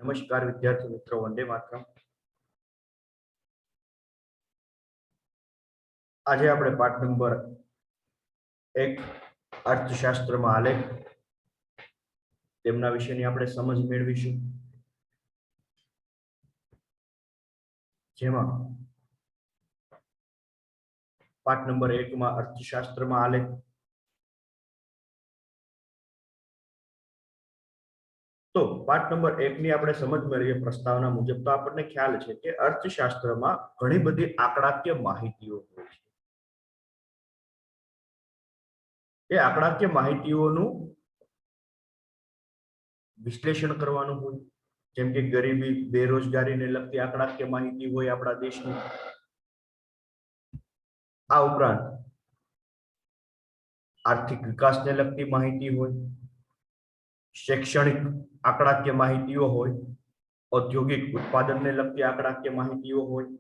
નમસ્કાર વિદ્યાર્થી મિત્રો, વંદે માતરમ। આજે આપણે પાઠ નંબર 1 અર્થશાસ્ત્રમાં આલેખ તેમના વિશેની આપણે સમજ મેળવીશું, જેમાં પાઠ નંબર 1 માં અર્થશાસ્ત્રમાં આલેખ તો પાઠ નંબર 1 ની આપણે સમજ મેળવીએ પ્રસ્તાવના મુજબ। તો આપણને ખ્યાલ છે કે અર્થશાસ્ત્રમાં ઘણી બધી આંકડાકીય માહિતીઓ હોય છે। એ આંકડાકીય માહિતીઓનું વિશ્લેષણ કરવાનું હોય, જેમ કે ગરીબી, બેરોજગારીને લગતી આંકડાકીય માહિતી હોય આપણા દેશની। આ ઉપરાંત આર્થિક વિકાસને લગતી માહિતી હોય, શૈક્ષણિક આંકડાકીય માહિતીઓ હોય, ઔદ્યોગિક ઉત્પાદનને લગતી આંકડાકીય માહિતીઓ હોય।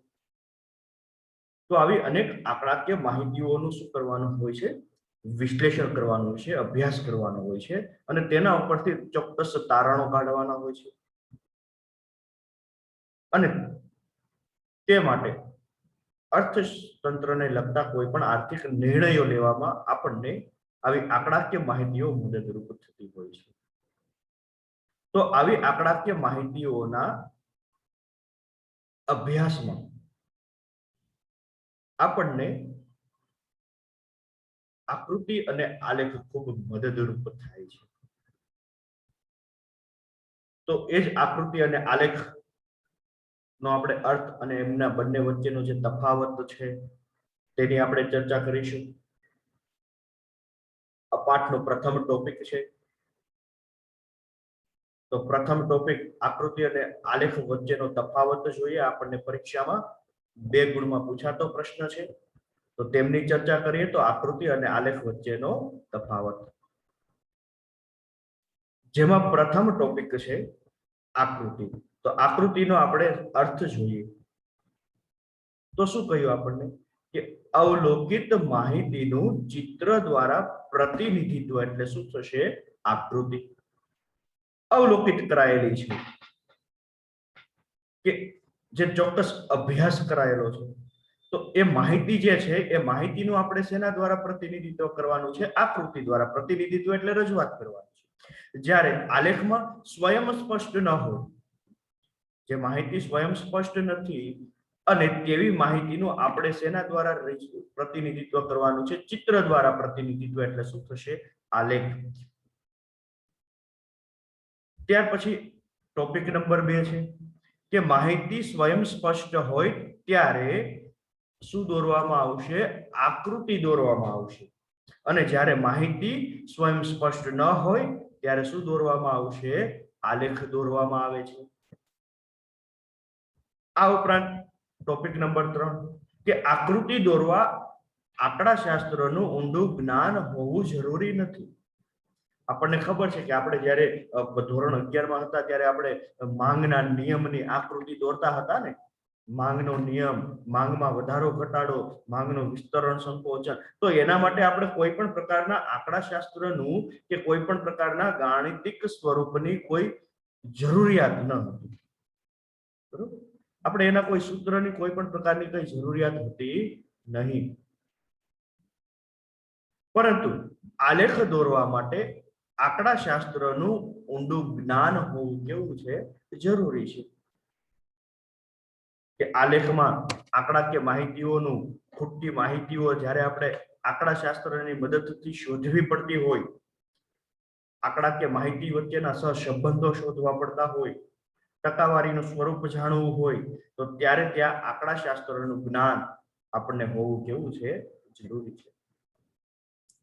તો આવી અનેક આંકડાકીય માહિતીઓનું શું કરવાનું હોય છે? વિશ્લેષણ કરવાનું હોય છે, અભ્યાસ કરવાનો હોય છે, અને તેના ઉપરથી ચોક્કસ તારણો કાઢવાના હોય છે। અને તે માટે અર્થતંત્રને લગતા કોઈ પણ આર્થિક નિર્ણયો લેવામાં આપણને આવી આંકડાકીય માહિતીઓ મદદરૂપ થતી હોય છે। તો આવી આંકડાકીય માહિતીઓના અભ્યાસમાં આપણને આકૃતિ અને આલેખ ખૂબ મદદરૂપ થાય છે। તો એ જ આકૃતિ અને આલેખ નો આપણે અર્થ અને એમના બંને વચ્ચેનો જે તફાવત છે તેની આપણે ચર્ચા કરીશું। આ પાઠનો પ્રથમ ટોપિક છે। તો પ્રથમ ટોપિક આકૃતિ અને આલેખ વચ્ચેનો તફાવત જોઈએ। આપણને પરીક્ષામાં 2 ગુણમાં પૂછાતો પ્રશ્ન છે, તો તેમની ચર્ચા કરીએ। તો આકૃતિ અને આલેખ વચ્ચેનો તફાવત, જેમાં પ્રથમ ટોપિક છે આકૃતિ। તો આકૃતિનો આપણે અર્થ જોઈએ તો શું કહ્યું આપણને કે અવલોકિત માહિતીનું ચિત્ર દ્વારા પ્રતિનિધિત્વ, એટલે શું થશે? આકૃતિ અવલોકિત કરાયેલી છે કે જે ચોક્કસ અભ્યાસ કરાયેલો છે, તો એ માહિતી જે છે એ માહિતીનું આપણે શેના દ્વારા પ્રતિનિધિત્વ કરવાનું છે? આકૃતિ દ્વારા પ્રતિનિધિત્વ એટલે રજૂઆત કરવાનું છે। જ્યારે આલેખમાં સ્વયં સ્પષ્ટ ન હોય, જે માહિતી સ્વયં સ્પષ્ટ નથી, અને તેવી માહિતીનું આપણે શેના દ્વારા પ્રતિનિધિત્વ કરવાનું છે? ચિત્ર દ્વારા પ્રતિનિધિત્વ, એટલે શું થશે? આલેખ। ત્યાર પછી ટોપિક નંબર 2 છે કે માહિતી સ્વયં સ્પષ્ટ હોય ત્યારે શું દોરવામાં આવશે? આકૃતિ દોરવામાં આવશે। અને જ્યારે માહિતી સ્વયં સ્પષ્ટ ન હોય ત્યારે શું દોરવામાં આવશે? આલેખ દોરવામાં આવે છે। આ ઉપરાંત ટોપિક નંબર 3 કે આકૃતિ દોરવા આંકડાશાસ્ત્રનું ઊંડું જ્ઞાન હોવું જરૂરી નથી। આપણને ખબર છે કે આપણે જ્યારે ધોરણ 11 માં હતા ત્યારે આપણે માંગના નિયમની આકૃતિ દોરતા હતા ને। માંગનો નિયમ, માંગમાં વધારો ઘટાડો, માંગનો વિસ્તરણ સંકોચન, તો એના માટે આપણે કોઈ પણ પ્રકારના આંકડાશાસ્ત્રનું કે કોઈ પણ પ્રકારના ગાણિતિક સ્વરૂપની કોઈ જરૂરિયાત ન હતી, બરોબર? આપણે એના કોઈ સૂત્રની કોઈ પણ પ્રકારની કઈ જરૂરિયાત હતી નહીં, પરંતુ આલેખ દોરવા માટે આંકડાશાસ્ત્રનું ઊંડું જ્ઞાન હોવું કેવું છે? જરૂરી છે। કે આલેખમાં આંકડાકીય માહિતીઓનું, ખૂટતી માહિતીઓ જ્યારે આપણે આંકડાશાસ્ત્રની મદદથી શોધવી પડતી હોય, આંકડાકીય માહિતી વચ્ચેના સહસંબંધો શોધવા પડતા હોય, ટકાવારીનું સ્વરૂપ જાણવું હોય, તો ત્યારે ત્યાં આંકડાશાસ્ત્રનું જ્ઞાન આપણને હોવું કેવું છે? જરૂરી છે।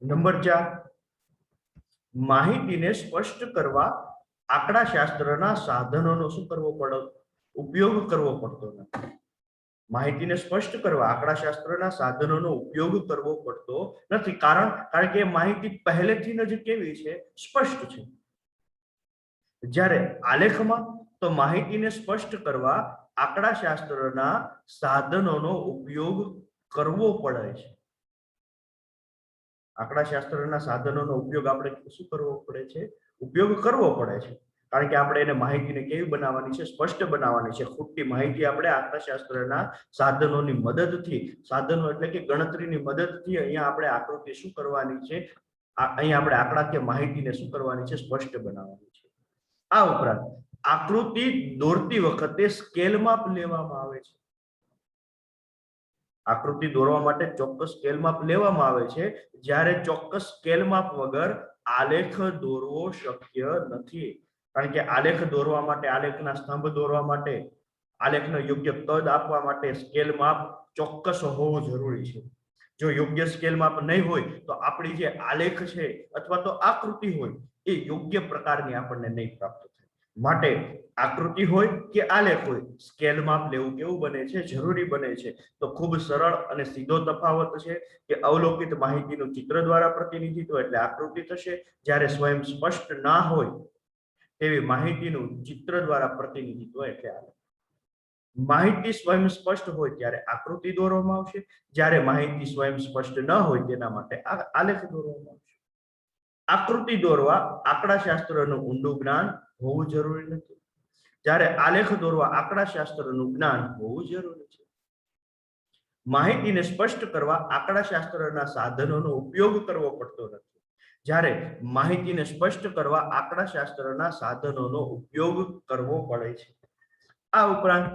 નંબર 4, માહિતીને સ્પષ્ટ કરવા આંકડાશાસ્ત્રના સાધનોનો શું કરવો પડે? ઉપયોગ કરવો પડતો નથી। માહિતીને સ્પષ્ટ કરવા આંકડાશાસ્ત્રના સાધનોનો ઉપયોગ કરવો પડતો નથી, કારણ કે માહિતી પહેલેથી જ કેવી છે? સ્પષ્ટ છે। જ્યારે આલેખમાં તો માહિતીને સ્પષ્ટ કરવા આંકડાશાસ્ત્રના સાધનોનો ઉપયોગ કરવો પડે છે। આંકડાશાસ્ત્રના સાધનોનો ઉપયોગ આપણે શું કરવો પડે છે? ઉપયોગ કરવો પડે છે। કારણ કે આપણે એને માહિતીને કેવી બનાવવાની છે, સ્પષ્ટ બનાવવાની છે. ખૂટતી માહિતી આપણે આંકડાશાસ્ત્રના સાધનોની મદદથી, સાધનો એટલે કે ગણતરીની મદદથી અહીંયા આપણે આકૃતિ શું કરવાની છે, અહીંયા આપણે આંકડાકીય માહિતીને શું કરવાની છે, સ્પષ્ટ બનાવવાની છે. આ ઉપરાંત આકૃતિ દોરતી વખતે સ્કેલ માપ લેવામાં આવે છે. આકૃતિ દોરવા માટે ચોક્કસ સ્કેલ માપ લેવામાં આવે છે, જ્યારે ચોક્કસ સ્કેલ માપ વગર આલેખ દોરવો શક્ય નથી. કારણ કે આલેખ દોરવા માટે, આલેખના સ્તંભ દોરવા માટે, આલેખનો યોગ્ય કદ આપવા માટે સ્કેલ માપ ચોક્કસ હોવું જરૂરી છે. જો યોગ્ય સ્કેલ માપ નહીં હોય તો આપણી જે આલેખ છે અથવા તો આકૃતિ હોય એ યોગ્ય પ્રકારની આપણને નહીં પ્રાપ્ત થાય. માટે આકૃતિ હોય કે આલેખ હોય, સ્કેલ માપ લેવું કેવું બને છે, જરૂરી બને છે. તો ખૂબ સરળ અને સીધો તફાવત છે કે અવલોકિત માહિતીનું ચિત્ર દ્વારા પ્રતિનિધિત્વ એટલે આકૃતિ થશે, જ્યારે સ્વયં સ્પષ્ટ ના હોય તેવી માહિતીનું ચિત્ર દ્વારા પ્રતિનિધિત્વ એટલે આલેખ. માહિતી સ્વયં સ્પષ્ટ હોય ત્યારે આકૃતિ દોરવામાં આવશે, જ્યારે માહિતી સ્વયં સ્પષ્ટ ન હોય તેના માટે આલેખ દોરવામાં આવશે. આકૃતિ દોરવા આંકડાશાસ્ત્રનું ઊંડું જ્ઞાન હોવું જરૂરી નથી, જ્યારે આલેખ દોરવા આંકડાશાસ્ત્રનું જ્ઞાન હોવું જરૂરી છે. માહિતીને સ્પષ્ટ કરવા આંકડાશાસ્ત્રના સાધનોનો ઉપયોગ કરવો પડતો નથી, જ્યારે માહિતીને સ્પષ્ટ કરવા આંકડાશાસ્ત્રના સાધનોનો ઉપયોગ કરવો પડે છે. આ ઉપરાંત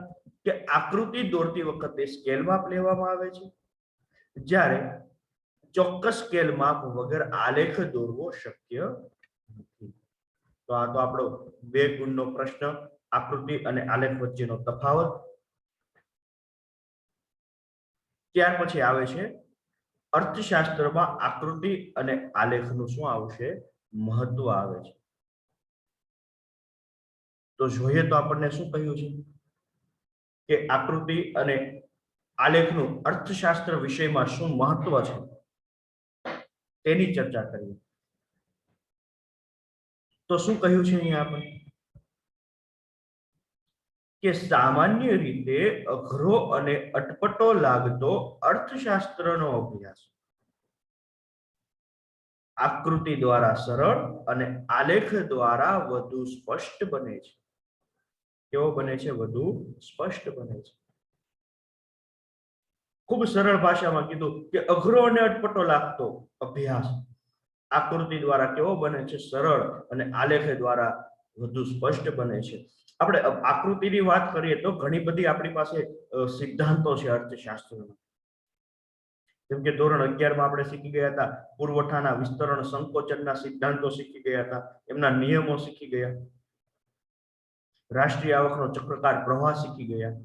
કે આકૃતિ દોરતી વખતે સ્કેલ માપ લેવામાં આવે છે, જ્યારે ચોક્કસ સ્કેલ માપ વગર આલેખ દોરવો શક્ય નથી. તો આ તો આપણો 2 ગુણનો પ્રશ્ન, આકૃતિ અને આલેખ વચ્ચેનો તફાવત. ત્યાર પછી આવે છે અર્થશાસ્ત્રમાં આકૃતિ અને આલેખનું શું આવશે, મહત્વ આવે છે. તો જોઈએ તો આપણને શું કહ્યું છે કે આકૃતિ અને આલેખનું અર્થશાસ્ત્ર વિષયમાં શું મહત્વ છે તેની ચર્ચા કરીએ. તો શું કહ્યું છે અહીંયા આપણે કે સામાન્ય રીતે અઘરો અને અટપટો લાગતો અર્થશાસ્ત્રનો અભ્યાસ આકૃતિ દ્વારા સરળ અને આલેખ દ્વારા વધુ સ્પષ્ટ બને છે. કેવો બને છે? વધુ સ્પષ્ટ બને છે. ખૂબ સરળ ભાષામાં કીધું કે અઘરો અને અટપટો લાગતો અભ્યાસ આકૃતિ દ્વારા કેવો બને છે? સરળ, અને આલેખ દ્વારા વધુ સ્પષ્ટ બને છે. આપણે આકૃતિની વાત કરીએ તો ઘણી બધી આપણી પાસે સિદ્ધાંતો છે અર્થશાસ્ત્રના. જેમ કે ધોરણ 11 માં આપણે શીખી ગયા હતા પુરવઠાના વિસ્તરણ સંકોચનના સિદ્ધાંતો શીખી ગયા હતા, એમના નિયમો શીખી ગયા, રાષ્ટ્રીય આવકનો ચક્રકાર પ્રવાહ શીખી ગયા,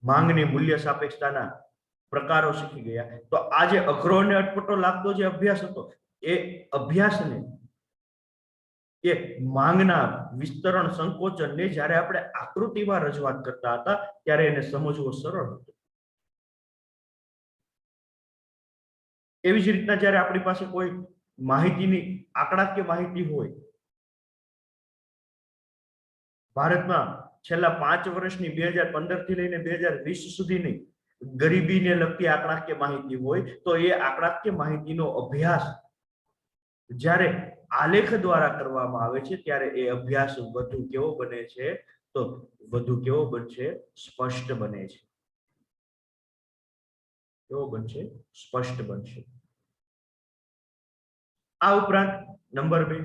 માંગની મૂલ્ય સાપેક્ષતાના પ્રકારો શીખી ગયા. તો આજે અઘરો અને અટપટો લાગતો જે અભ્યાસ હતો એ અભ્યાસને, એ માંગના વિસ્તરણ સંકોચનને જ્યારે આપણે આકૃતિમાં રજૂઆત કરતા હતા ત્યારે એને સમજવો સરળ હતો. એવી જ રીતના જ્યારે આપણી પાસે કોઈ માહિતીની આંકડાકીય માહિતી હોય, ભારતમાં છેલ્લા 5 વર્ષની 2015 થી લઈને 2020 સુધીની ગરીબીને લગતી આંકડાકીય માહિતી હોય, તો એ આંકડાકીય માહિતીનો અભ્યાસ જ્યારે આલેખ દ્વારા કરવામાં આવે છે ત્યારે એ અભ્યાસ વધુ કેવો બને છે? તો વધુ કેવો બનશે? સ્પષ્ટ બને છે. કેવો બનશે? સ્પષ્ટ બનશે. આ ઉપરાંત નંબર 2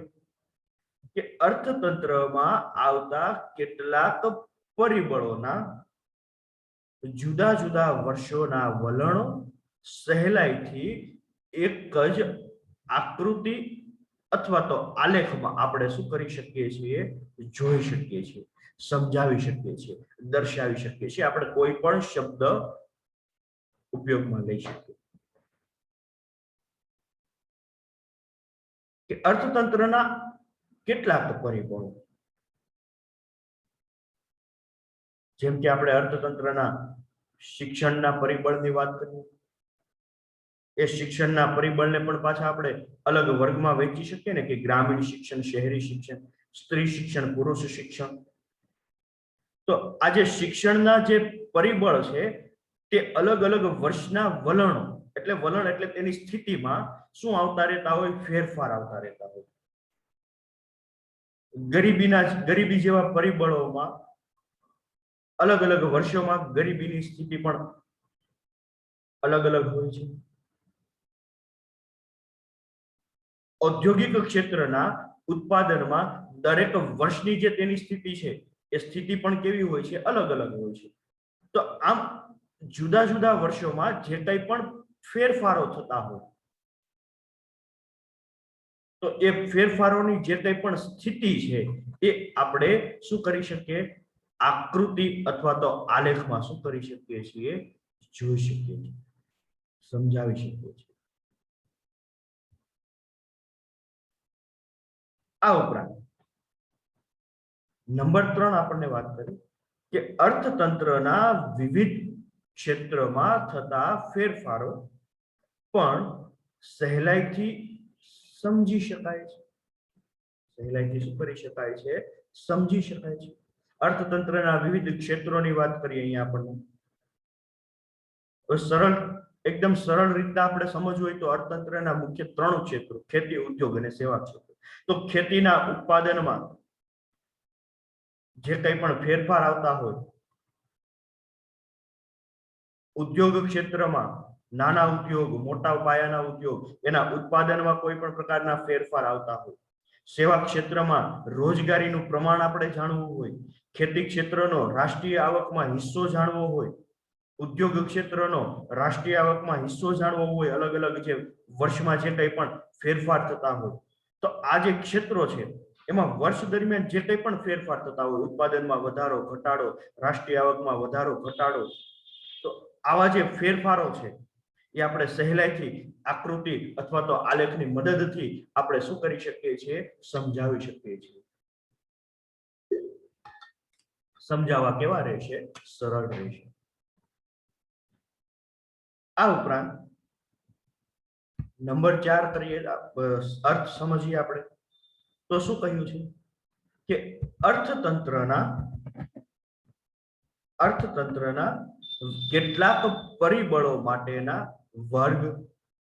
કે અર્થતંત્રમાં આવતા કેટલાક પરિબળોના જુદા જુદા વર્ષોના વલણો સહેલાઈથી એક જ આકૃતિ અથવા તો આલેખમાં આપણે શું કરી શકીએ છીએ? જોઈ શકીએ છીએ, સમજાવી શકીએ છીએ, દર્શાવી શકીએ છીએ. આપણે કોઈ પણ શબ્દ ઉપયોગમાં લઈ શકીએ. કે અર્થતંત્રના કેટલાક પરિબળો, જેમ કે આપણે અર્થતંત્રના શિક્ષણના પરિબળની વાત કરીએ, એ શિક્ષણના પરિબળને પણ પાછા આપણે અલગ વર્ગમાં વહેંચી શકીએ ને, કે ગ્રામીણ શિક્ષણ, શહેરી શિક્ષણ, સ્ત્રી શિક્ષણ, પુરુષ શિક્ષણ. તો આજે શિક્ષણના જે પરિબળ છે તે અલગ અલગ વર્ષના વલણો, એટલે વલણ એટલે તેની સ્થિતિમાં શું આવતા રહેતા હોય? ફેરફાર આવતા રહેતા હોય. ગરીબી જેવા પરિબળોમાં અલગ અલગ વર્ષોમાં ગરીબીની સ્થિતિ પણ અલગ અલગ હોય છે. ઔદ્યોગિક ક્ષેત્રના ઉત્પાદનમાં દરેક વર્ષની જે તેની સ્થિતિ છે એ સ્થિતિ પણ કેવી હોય છે? અલગ અલગ હોય છે. તો આમ જુદા જુદા વર્ષોમાં જે કંઈ પણ ફેરફારો થતા હોય તો એ ફેરફારોની જે કંઈ પણ સ્થિતિ છે એ આપણે શું કરી શકીએ? આકૃતિ અથવા તો આલેખમાં શું કરી શકીએ છીએ? જોઈ શકીએ છીએ, સમજાવી શકીએ છીએ. આ ઉપરાંત નંબર 3 આપણને વાત કરી કે અર્થતંત્રના વિવિધ ક્ષેત્રમાં થતા ફેરફારો પણ સહેલાઈથી સમજી શકાય છે. સહેલાઈથી શું કરી શકાય છે? સમજી શકાય છે. અર્થતંત્રના વિવિધ ક્ષેત્રોની વાત કરીએ અહીંયા આપણને સરળ એકદમ સરળ રીતે આપણે સમજવું હોય તો અર્થતંત્રના મુખ્ય 3 ક્ષેત્રો ખેતી, ઉદ્યોગ અને સેવા ક્ષેત્ર. તો ખેતીના ઉત્પાદનમાં જે કંઈ પણ ફેરફાર આવતા હોય, ઉદ્યોગ ક્ષેત્રમાં નાના ઉદ્યોગ, મોટા પાયાના ઉદ્યોગ એના ઉત્પાદનમાં કોઈ પણ પ્રકારના ફેરફાર આવતા હોય, સેવા ક્ષેત્રમાં રોજગારીનું પ્રમાણ આપણે જાણવું હોય, ખેતી ક્ષેત્રનો રાષ્ટ્રીય આવકમાં હિસ્સો જાણવો હોય, ઉદ્યોગ ક્ષેત્રનો રાષ્ટ્રીય આવકમાં હિસ્સો જાણવો હોય, અલગ અલગ જે વર્ષમાં જે કંઈ પણ ફેરફાર થતા હોય, તો આ જે ક્ષેત્રો છે એમાં વર્ષ દરમિયાન જે કંઈ પણ ફેરફાર થતા હોય, ઉત્પાદનમાં વધારો ઘટાડો, રાષ્ટ્રીય આવકમાં વધારો ઘટાડો, તો આવા જે ફેરફારો છે એ આપણે સહેલાઈથી આકૃતિ અથવા તો આલેખની મદદથી આપણે શું કરી શકીએ છીએ? સમજાવી શકીએ છીએ. સમજાવવા કેવા રહેશે? સરળ રહેશે. આ ઉપરાંત નંબર 4 કરીએ, અર્થ સમજીએ આપણે તો શું કહ્યું છે કે અર્થતંત્રના કેટલાક પરિબળો માટેના વર્ગ,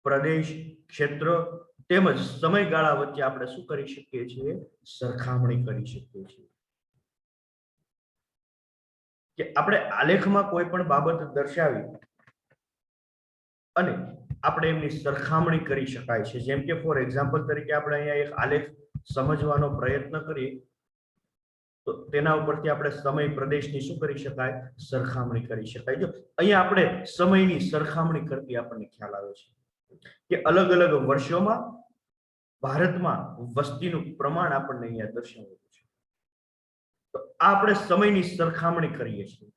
પ્રદેશ, ક્ષેત્ર તેમજ સમયગાળા વચ્ચે આપણે શું કરી શકીએ છીએ? સરખામણી કરી શકીએ છીએ. કે આપણે આલેખમાં કોઈ પણ બાબત દર્શાવી અને આપણે એમની સરખામણી કરી શકાય છે. જેમ કે ફોર એક્ઝામ્પલ તરીકે આપણે અહીંયા એક આલેખ સમજવાનો પ્રયત્ન કરીએ તો તેના ઉપરથી આપણે સમય, પ્રદેશની શું કરી શકાય? સરખામણી કરી શકાય. જો અહીંયા આપણે સમયની સરખામણી કરતી આપણને ખ્યાલ આવે છે કે અલગ અલગ વર્ષોમાં ભારતમાં વસ્તીનું પ્રમાણ આપણને અહીંયા દર્શાવેલું છે. તો આપણે સમયની સરખામણી કરીએ છીએ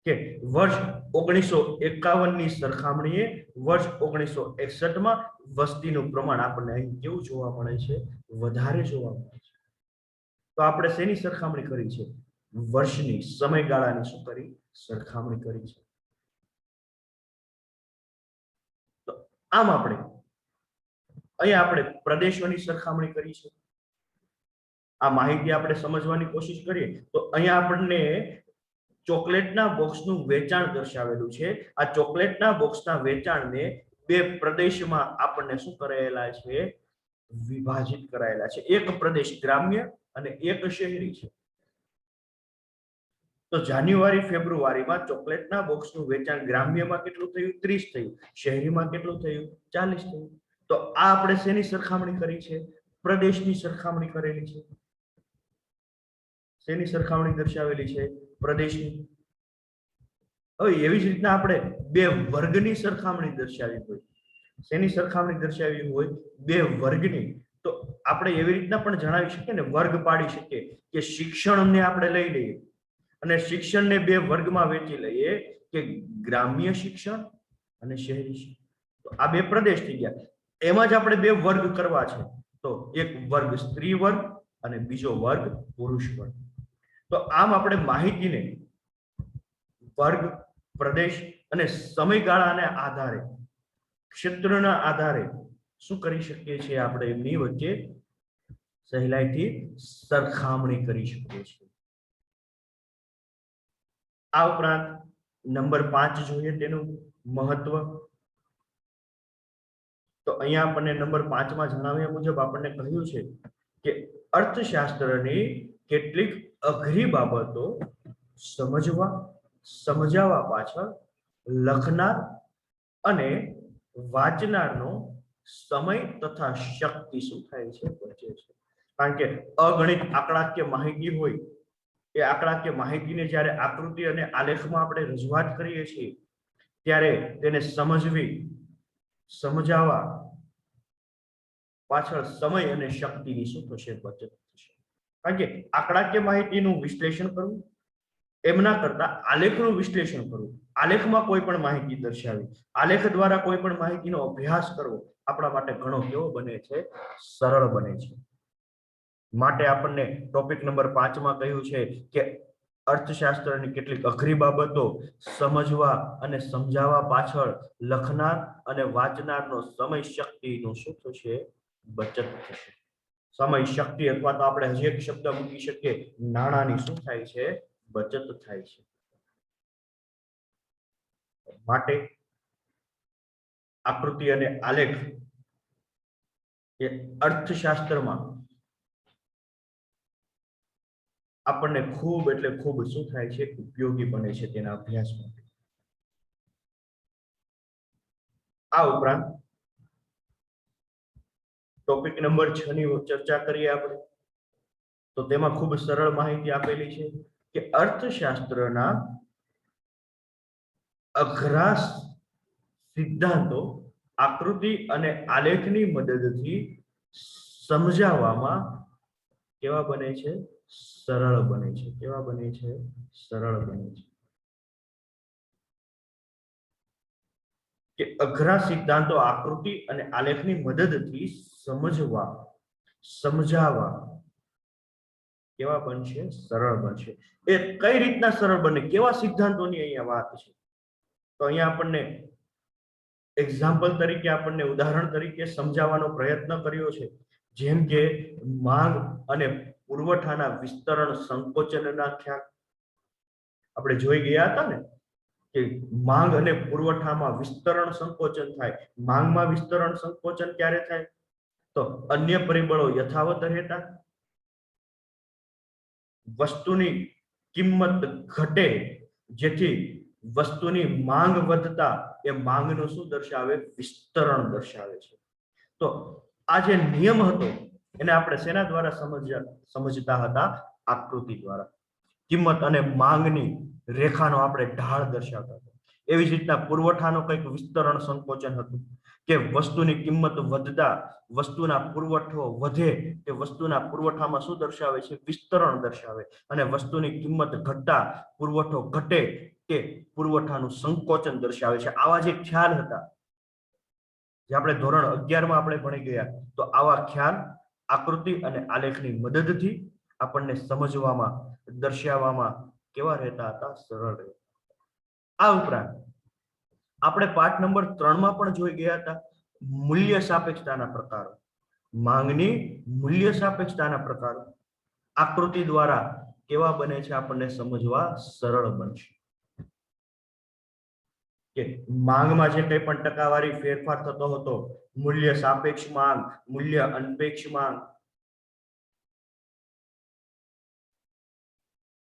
કે વર્ષ 1951 ની સરખામણીએ વર્ષ 1961 માં વસ્તીનું પ્રમાણ આપણને અહીં કેવું જોવા મળે છે? વધારે જોવા મળે છે. તો આપણે શેની સરખામણી કરી છે? વર્ષની, સમયગાળાની શું કરી? સરખામણી કરી છે. તો આમ આપણે અહીંયા આપણે પ્રદેશોની સરખામણી કરી છે. આ માહિતી આપણે સમજવાની કોશિશ કરીએ તો અહીંયા આપણને ચોકલેટના બોક્સનું વેચાણ દર્શાવેલું છે. આ ચોકલેટના બોક્સના વેચાણને 2 પ્રદેશમાં આપણને શું કરાયેલા છે? વિભાજિત કરાયેલા છે. એક પ્રદેશ ગ્રામ્ય અને એક શહેરી છે. તો જાન્યુઆરી ફેબ્રુઆરીમાં ચોકલેટના બોક્સનું વેચાણ ગ્રામ્યમાં કેટલું થયું? 30 થયું. શહેરીમાં કેટલું થયું? 40 થયું. તો આ આપણે શેની સરખામણી કરી છે? પ્રદેશની સરખામણી કરેલી છે. શેની સરખામણી દર્શાવેલી છે? પ્રદેશની. હવે એવી જ રીતના આપણે 2 વર્ગની સરખામણી દર્શાવી હોય. શેની સરખામણી દર્શાવી હોય? 2 વર્ગની. તો આપણે એવી રીતના પણ જણાવી શકીએ ને, વર્ગ પાડી શકીએ કે શિક્ષણને આપણે લઈ લઈએ અને શિક્ષણને 2 વર્ગમાં વહેંચી લઈએ કે ગ્રામ્ય શિક્ષણ અને શહેરી શિક્ષણ. તો આ 2 પ્રદેશ થઈ ગયા. એમાં જ આપણે 2 વર્ગ કરવા છે. તો એક વર્ગ સ્ત્રી વર્ગ અને બીજો વર્ગ પુરુષ વર્ગ. તો આમ આપણે માહિતીને વર્ગ, પ્રદેશ અને સમયગાળાને આધારે, ક્ષેત્રના આધારે શું કરી શકીએ છીએ? આપણે એમની વચ્ચે સહેલાઈથી સરખામણી કરી શકીએ છીએ. આ ઉપરાંત નંબર 5 જોઈએ તેનું મહત્વ. તો અહીંયા આપણને નંબર 5 માં જણાવ્યા મુજબ આપણને કહ્યું છે કે અર્થશાસ્ત્રની કેટલીક અઘરી બાબતો સમજાવવા પાછળ લખનાર અને વાંચનારનો સમય તથા શક્તિ શું થાય છે બચે છે. કારણ કે અગણિત આંકડાકીય માહિતી હોય, એ આંકડાકીય માહિતીને જ્યારે આકૃતિ અને આલેખમાં આપણે રજૂઆત કરીએ છીએ ત્યારે તેને સમજાવવા પાછળ સમય અને શક્તિની શું થશે બચત થશે. કારણ કે આંકડાકીય માહિતીનું વિશ્લેષણ કરવું એમના કરતા આલેખનું વિશ્લેષણ કરવું, આલેખમાં કોઈ પણ માહિતી દર્શાવી, આલેખ દ્વારા કોઈ પણ માહિતીનો અભ્યાસ કરવો આપણા માટે ઘણો કેવો બને છે, સરળ બને છે. માટે આપણને ટોપિક નંબર 5 માં કહ્યું છે કે અર્થશાસ્ત્રની કેટલીક અઘરી બાબતો સમજવા અને સમજાવવા પાછળ લખનાર અને વાંચનારનો સમય શક્તિનું શું થશે બચત થશે. સમય શક્તિ અથવા તો આપણે હજી એક શબ્દ મૂકી શકીએ, નાણાંની શું થાય છે બચત થાય છે. માટે આકૃતિ અને આલેખ એ અર્થશાસ્ત્રમાં આપણને ખૂબ એટલે ખૂબ શું થાય છે ઉપયોગી બને છે તેના અભ્યાસ માટે. આ ઉપરાંત ટોપિક નંબર 6 ની ચર્ચા કરીએ આપણે તો તેમાં ખૂબ સરળ માહિતી આપેલી છે કે અર્થશાસ્ત્રના અઘરા સિદ્ધાંતો આકૃતિ અને આલેખની મદદથી સમજાવવામાં કેવા બને છે, સરળ બને છે. કેવા બને છે, સરળ બને છે. કે અઘરા સિદ્ધાંતો આકૃતિ અને આલેખની મદદથી સમજાવવા કેવા બનશે, સરળ બનશે. એ કઈ રીતના સરળ બને, કેવા સિદ્ધાંતોની અહીંયા વાત છે. તો અહીંયા આપણને એક્ઝામ્પલ તરીકે, આપણને ઉદાહરણ તરીકે સમજાવવાનો પ્રયત્ન કર્યો છે. જેમ કે માંગ અને પુરવઠાના વિસ્તરણ સંકોચનના ખ્યાલ આપણે જોઈ ગયા હતા ને કે માંગ અને પુરવઠામાં વિસ્તરણ સંકોચન થાય. માંગમાં વિસ્તરણ સંકોચન ક્યારે થાય, તો અન્ય પરિબળો યથાવત રહેતા વસ્તુની કિંમત ઘટે, જેથી વસ્તુની માંગ વધતા એ માંગનું શું દર્શાવે, વિસ્તરણ દર્શાવે છે. તો આ જે નિયમ હતો એને આપણે શેના દ્વારા સમજતા હતા, આકૃતિ દ્વારા. કિંમત અને માંગની રેખાનો આપણે ઢાળ દર્શાવતા હતા. એવી જ રીતના પુરવઠાનો કંઈક વિસ્તરણ સંકોચન હતું કે વસ્તુની કિંમત વધતા વસ્તુના પુરવઠો વધે કે વસ્તુના પુરવઠામાં શું દર્શાવે છે, વિસ્તરણ દર્શાવે. અને વસ્તુની કિંમત ઘટતા પુરવઠો ઘટે કે પુરવઠાનું સંકોચન દર્શાવે છે. આવા જે ખ્યાલ હતા જે આપણે ધોરણ 11 માં આપણે ભણી ગયા, તો આવા ખ્યાલ આકૃતિ અને આલેખની મદદથી આપણને સમજવામાં, દર્શાવવામાં કેવા રહેતા હતા, સરળ રહેતા. આ ઉપરાંત આપણે પાઠ નંબર 3 માં પણ જોઈ ગયા હતા મૂલ્ય સાપેક્ષતાના પ્રકારો. માંગની મૂલ્ય સાપેક્ષતાના પ્રકારો આકૃતિ દ્વારા કેવા બને છે, આપણને સમજવા સરળ બનશે. કે માંગમાં જે કંઈ પણ ટકાવારી ફેરફાર થતો હતો, મૂલ્ય સાપેક્ષ માંગ, મૂલ્ય અનપેક્ષ માંગ,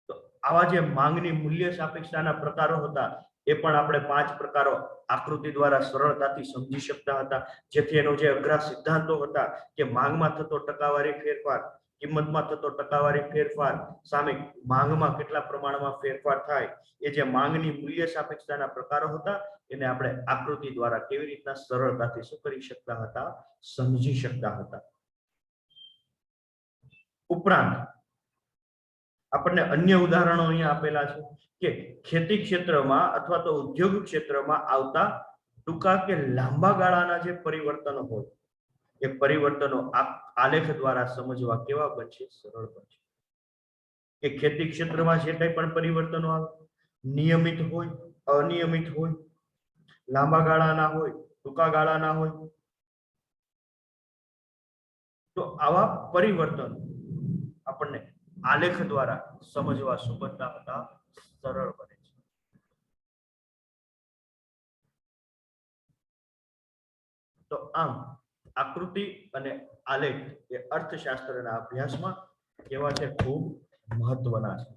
તો આવા જે માંગની મૂલ્ય સાપેક્ષતાના પ્રકારો હતા એ પણ આપણે 5 પ્રકારો આકૃતિ દ્વારા સરળતાથી સમજી શકતા હતા. જેથી એનો જે અઘરા સિદ્ધાંતો હતા કે માંગમાં થતો ટકાવારી ફેરફાર, કિંમતમાં થતો ટકાવારી ફેરફાર સામે માંગમાં કેટલા પ્રમાણમાં ફેરફાર થાય, એ જે માંગની મૂલ્ય સાપેક્ષતાના પ્રકારો હતા એને આપણે આકૃતિ દ્વારા કેવી રીતના સરળતાથી શું કરી શકતા હતા, સમજી શકતા હતા. ઉપરાંત આપણને અન્ય ઉદાહરણો અહીંયા આપેલા છે કે ખેતી ક્ષેત્રમાં અથવા તો ઉદ્યોગ ક્ષેત્રમાં આવતા ટૂંકા કે લાંબા ગાળાના જે પરિવર્તનો હોય એ પરિવર્તનો આલેખ દ્વારા સમજવા કેવા બનશે, સરળ બનશે. કે ખેતી ક્ષેત્રમાં જે કંઈ પણ પરિવર્તનો આવે, નિયમિત હોય, અનિયમિત હોય, લાંબા ગાળાના હોય, ટૂંકા ગાળાના હોય, તો આવા પરિવર્તનો આપણને આલેખ દ્વારા સમજવા શું બનતા હતા, સરળ બને છે. તો આમ આકૃતિ અને આલેખ એ અર્થશાસ્ત્રના અભ્યાસમાં કેવા છે, ખૂબ મહત્વના છે.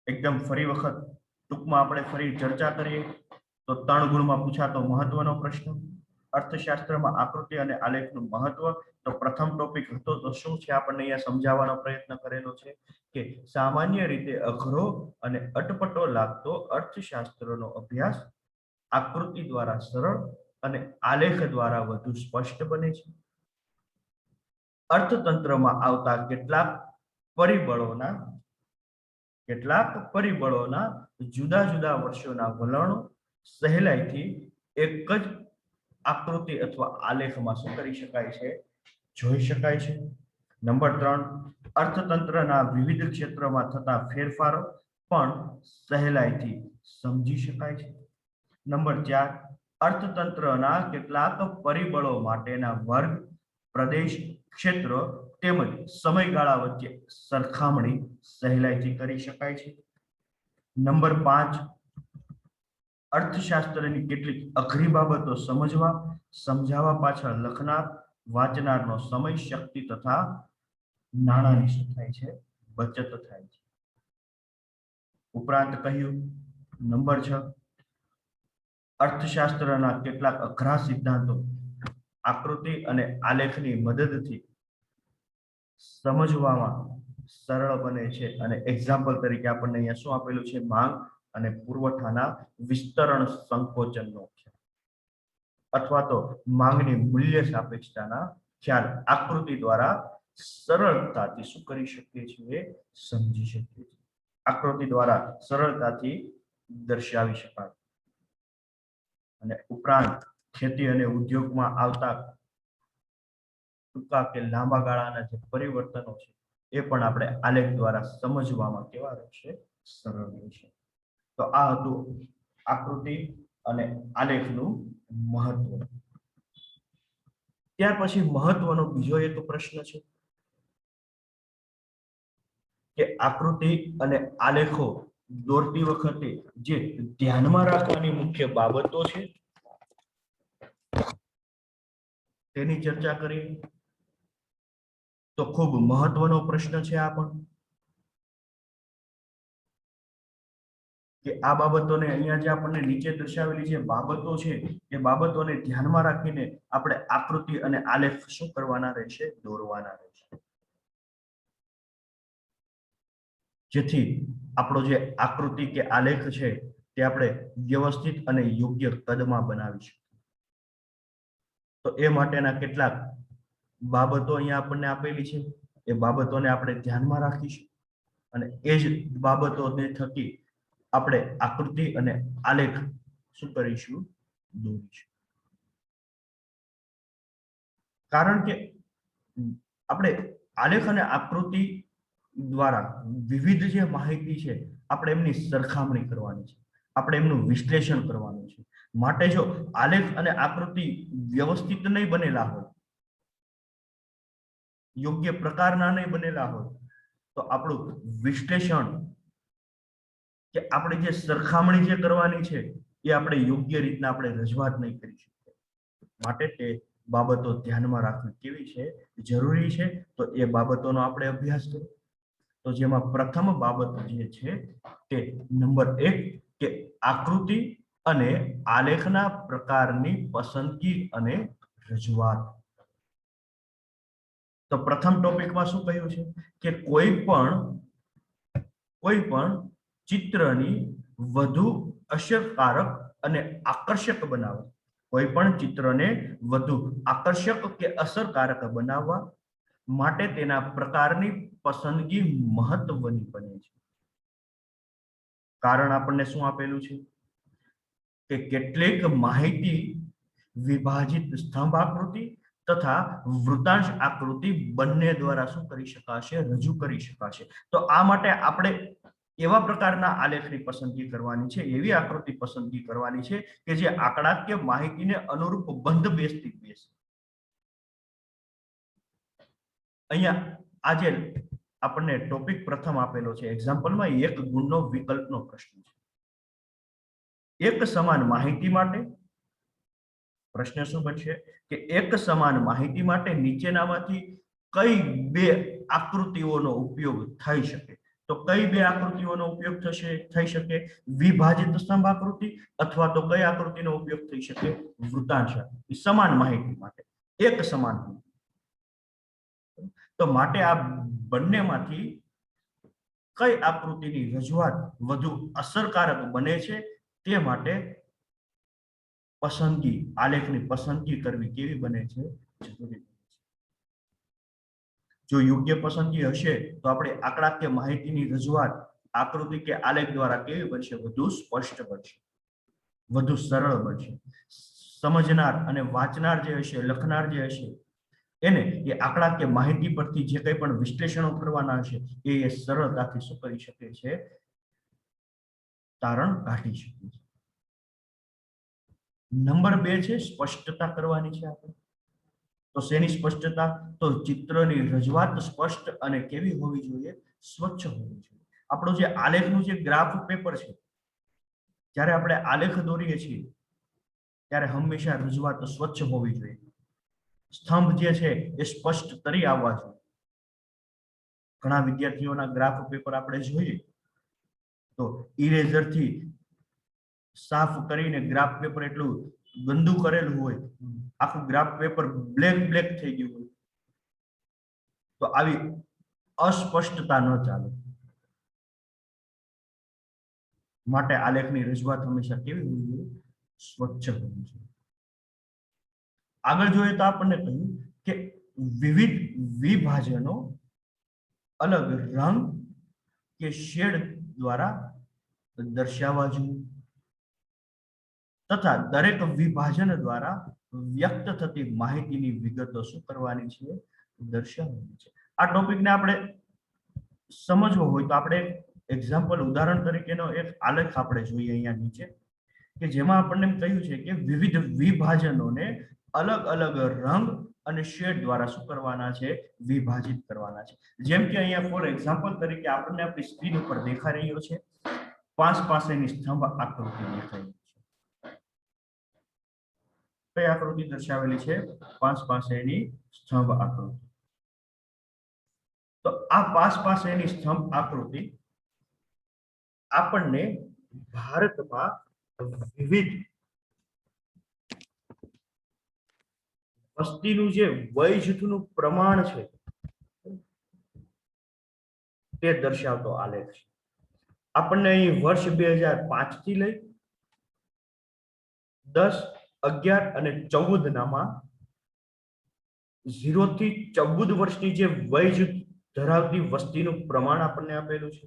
એકદમ ફરી વખત ટૂંકમાં આપણે ફરી ચર્ચા કરીએ તો 3 ગુણમાં પૂછાતો મહત્વનો પ્રશ્ન, અર્થશાસ્ત્રમાં આકૃતિ અને આલેખનું મહત્વ. તો પ્રથમ ટોપિક હતો તો શું છે, આપણને અહીંયા સમજાવવાનો પ્રયત્ન કરેલો છે કે સામાન્ય રીતે અઘરો અને અટપટો લાગતો અર્થશાસ્ત્રનો અભ્યાસ આકૃતિ દ્વારા સરળ અને આલેખ દ્વારા વધુ સ્પષ્ટ બને છે. અર્થતંત્રમાં આવતા કેટલાક પરિબળોના જુદા જુદા વર્ષોના વલણો સહેલાઈથી એક જ આકૃતિ અથવા આલેખમાં શું કરી શકાય છે, જોઈ શકાય છે. નંબર 3, અર્થતંત્રના વિવિધ ક્ષેત્રમાં થતા ફેરફારો પણ સહેલાઈથી સમજી શકાય છે. નંબર 4, અર્થતંત્રના કેટલાક પરિબળો માટેના વર્ગ, પ્રદેશ, ક્ષેત્ર તેમજ સમયગાળા વચ્ચે સરખામણી સહેલાઈથી કરી શકાય છે. નંબર 5, અર્થશાસ્ત્રની કેટલીક અઘરી બાબતો સમજાવવા પાછળ લખનાર વાંચનારનો સમય, શક્તિ તથા નાણાંની શું થાય છે, બચત થાય છે. ઉપરાંત કહ્યું નંબર 6, અર્થશાસ્ત્રના કેટલાક અઘરા સિદ્ધાંતો આકૃતિ અને આલેખની મદદથી સમજવામાં સરળ બને છે. અને એક્ઝામ્પલ તરીકે આપણને અહીંયા શું આપેલું છે, માંગ અને પુરવઠાના વિસ્તરણ સંકોચનનો ખ્યાલ અથવા તો માંગની મૂલ્ય સાપેક્ષતાના ખ્યાલ આકૃતિ દ્વારા સરળતાથી શું કરી શકીએ છીએ, સમજી શકીએ છીએ. આકૃતિ દ્વારા સરળતાથી દર્શાવી શકાય. અને ઉપરાંત ખેતી અને ઉદ્યોગમાં આવતા ટૂંકા કે લાંબા ગાળાના જે પરિવર્તનો છે એ પણ આપણે આલેખ દ્વારા સમજવામાં કેવા રહેશે, સરળ રહેશે. તો આ હતું આકૃતિ અને આલેખનું મહત્વ. ત્યાર પછી મહત્વનો બીજો એક પ્રશ્ન છે કે આકૃતિ અને આલેખો દોરતી વખતે જે ધ્યાનમાં રાખવાની મુખ્ય બાબતો છે તેની ચર્ચા કરીએ. તો ખૂબ મહત્વનો પ્રશ્ન છે આ પણ, કે આ બાબતોને અહીંયા જે આપણને નીચે દર્શાવેલી જે બાબતો છે એ બાબતોને ધ્યાનમાં રાખીને આપણે આકૃતિ અને આલેખ શું કરવાના રહેશે, દોરવાના રહેશે, જેથી આપણો જે આકૃતિ કે આલેખ છે તે આપણે વ્યવસ્થિત અને યોગ્ય કદમાં બનાવી શકીએ. તો એ માટેના કેટલાક બાબતો અહીંયા આપણને આપેલી છે, એ બાબતોને આપણે ધ્યાનમાં રાખીશું અને એ જ બાબતોને થકી આપણે આકૃતિ અને આલેખ શું કરીશું, દોરીશું. કારણ કે આપણે આલેખ અને આકૃતિ દ્વારા વિવિધ જે માહિતી છે આપણે એમની સરખામણી કરવાની છે, આપણે એમનું વિશ્લેષણ કરવાનું છે. માટે જો આલેખ અને આકૃતિ વ્યવસ્થિત નહીં બનેલા હોય, યોગ્ય પ્રકારના નહીં બનેલા હોય, તો આપણું વિશ્લેષણ કે આપણે જે સરખામણી જે કરવાની છે એ આપણે યોગ્ય રીતના આપણે રજૂઆત નહીં કરી શકીએ. માટે તે બાબતો ધ્યાનમાં રાખવી કેવી છે, જરૂરી છે. તો એ બાબતોનો આપણે અભ્યાસ કરીએ. તો જેમાં પ્રથમ બાબત જે છે તે નંબર 1 કે આકૃતિ અને આલેખના પ્રકારની પસંદગી અને રજૂઆત. તો પ્રથમ ટોપિકમાં શું કહ્યું છે કે કોઈ પણ ચિત્રની વધુ અસરકારક અને આકર્ષક બનાવવા, કોઈ પણ ચિત્રને વધુ આકર્ષક કે અસરકારક બનાવવા માટે તેના પ્રકારની પસંદગી મહત્વની બને છે. કારણ આપણને શું આપેલું છે કે કેટલીક માહિતી વિભાજિત સ્તંભ આકૃતિ તથા વૃત્તાંશ આકૃતિ બંને દ્વારા શું કરી શકાશે, રજૂ કરી શકાશે. તો આ માટે આપણે એવા પ્રકારના આલેખની પસંદગી કરવાની છે, એવી આકૃતિ પસંદગી કરવાની છે કે જે આંકડાકીય માહિતીને અનુરૂપ બંધ બેસતી બેસે. અહીંયા આજે આપણને ટોપિક પ્રથમ આપેલો છે, એક્ઝામ્પલમાં 1 ગુણનો વિકલ્પનો પ્રશ્ન છે. એક સમાન માહિતી માટે પ્રશ્ન શું બનશે કે એક સમાન માહિતી માટે નીચેનામાંથી કઈ બે આકૃતિઓનો ઉપયોગ થઈ શકે? તો કઈ બે આકૃતિઓનો ઉપયોગ થઈ શકે? વિભાજિત સ્તંભ આકૃતિ અથવા તો કઈ આકૃતિનો ઉપયોગ થઈ શકે? વૃત્તાંશ આકૃતિ. સમાન માહિતી માટે એક સમાન. તો માટે આ બંનેમાંથી કઈ આકૃતિની રજૂઆત વધુ અસરકારક બને છે તે માટે પસંદગી, આલેખની પસંદગી કરવી કેવી બને છે? જરૂરી. જો યોગ્ય પસંદગી હશે તો આપણે આંકડાકીય માહિતીની રજૂઆત આકૃતિ કે આલેખ દ્વારા કેવી બનશે? વધુ સ્પષ્ટ બનશે, વધુ સરળ બનશે. સમજનાર અને વાંચનાર જે હશે, લખનાર જે હશે, એને એ આંકડાકીય માહિતી પરથી જે કંઈ પણ વિશ્લેષણો કરવાના હશે એ સરળતાથી શું કરી શકે છે? તારણ કાઢી શકે છે. નંબર 2 છે સ્પષ્ટતા કરવાની છે આપણે. તો શેની સ્પષ્ટતા? તો ચિત્રની રજૂઆત સ્પષ્ટ અને કેવી હોવી જોઈએ? સ્વચ્છ હોવી જોઈએ. આપણો જે આલેખનું જે ગ્રાફ પેપર છે, જ્યારે આપણે આલેખ દોરીએ છીએ ત્યારે હંમેશા રજૂઆત સ્વચ્છ હોવી જોઈએ. સ્તંભ જે છે એ સ્પષ્ટ તરી આવવા જોઈએ. ઘણા વિદ્યાર્થીઓના ગ્રાફ પેપર આપણે જોઈએ તો ઇરેઝરથી સાફ કરીને ગ્રાફ પેપર એટલું ગંદુ કરેલું હોય, આખું ગ્રાફ પેપર બ્લેક થઈ ગયું હોય. તો આવી અસ્પષ્ટતા ન ચાલે. માટે આલેખની રજૂઆત હંમેશા કેવી હોવી જોઈએ? સ્વચ્છ હોવી જોઈએ. આગળ જોઈએ તો આપણને કહ્યું કે વિવિધ વિભાજનો અલગ રંગ કે શેડ દ્વારા દર્શાવવા જોઈએ તથા દરેક વિભાજન દ્વારા વ્યક્ત થતી માહિતીની વિગતો શું કરવાની છે? દર્શાવવાની છે. આ ટોપિકને આપણે સમજવો હોય તો આપણે એક્ઝામ્પલ, ઉદાહરણ તરીકેનો એક આલેખ આપણે જોઈએ અહીંયા નીચે, કે જેમાં આપણને એમ કહ્યું છે કે વિવિધ વિભાજનોને અલગ અલગ રંગ અને શેડ દ્વારા શું કરવાના છે? વિભાજિત કરવાના છે. જેમ કે અહીંયા ફોર એક્ઝામ્પલ તરીકે આપણને આપણી સ્ક્રીન ઉપર દેખાઈ રહ્યો છે 5 પાસેની સ્તંભ આકૃતિ દેખાઈ રહી છે. કઈ આકૃતિ દર્શાવેલી છે? 5 પાસેની સ્તંભ આકૃતિ. તો આ 5 પાસેની સ્તંભ આકૃતિ આપણને ભારતમાં વિવિધ વસ્તીનું જે વય જૂથનું પ્રમાણ છે તે દર્શાવતો આલેખ છે. આપણને અહીં વર્ષ 2005 થી લઈ 10, 11 અને 14 નામાં 0 થી 14 વર્ષની જે વય જૂથ ધરાવતી વસ્તીનું પ્રમાણ આપણને આપેલું છે.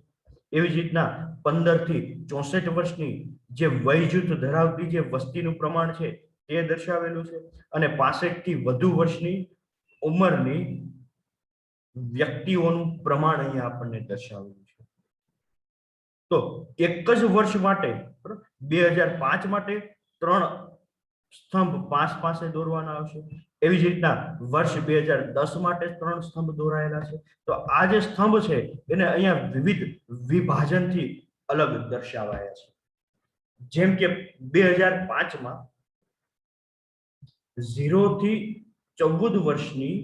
એવી જ રીતના 15 થી 64 વર્ષની જે વય જૂથ ધરાવતી જે વસ્તીનું પ્રમાણ છે તે દર્શાવેલું છે. અને 65 થી વધુ વર્ષની ઉંમરની વ્યક્તિઓનું પ્રમાણ અહીંયા આપણને દર્શાવેલું છે. તો એક જ વર્ષ માટે 2005 માટે 3 સ્તંભ 5 પાસે દોરવાના આવશે. એવી જ રીતના વર્ષ 2010 માટે 3 સ્તંભ દોરાયેલા છે. તો આ જે સ્તંભ છે એને અહીંયા વિવિધ વિભાજનથી અલગ દર્શાવાયા છે. જેમ કે 2005માં 0 થી 14 વર્ષની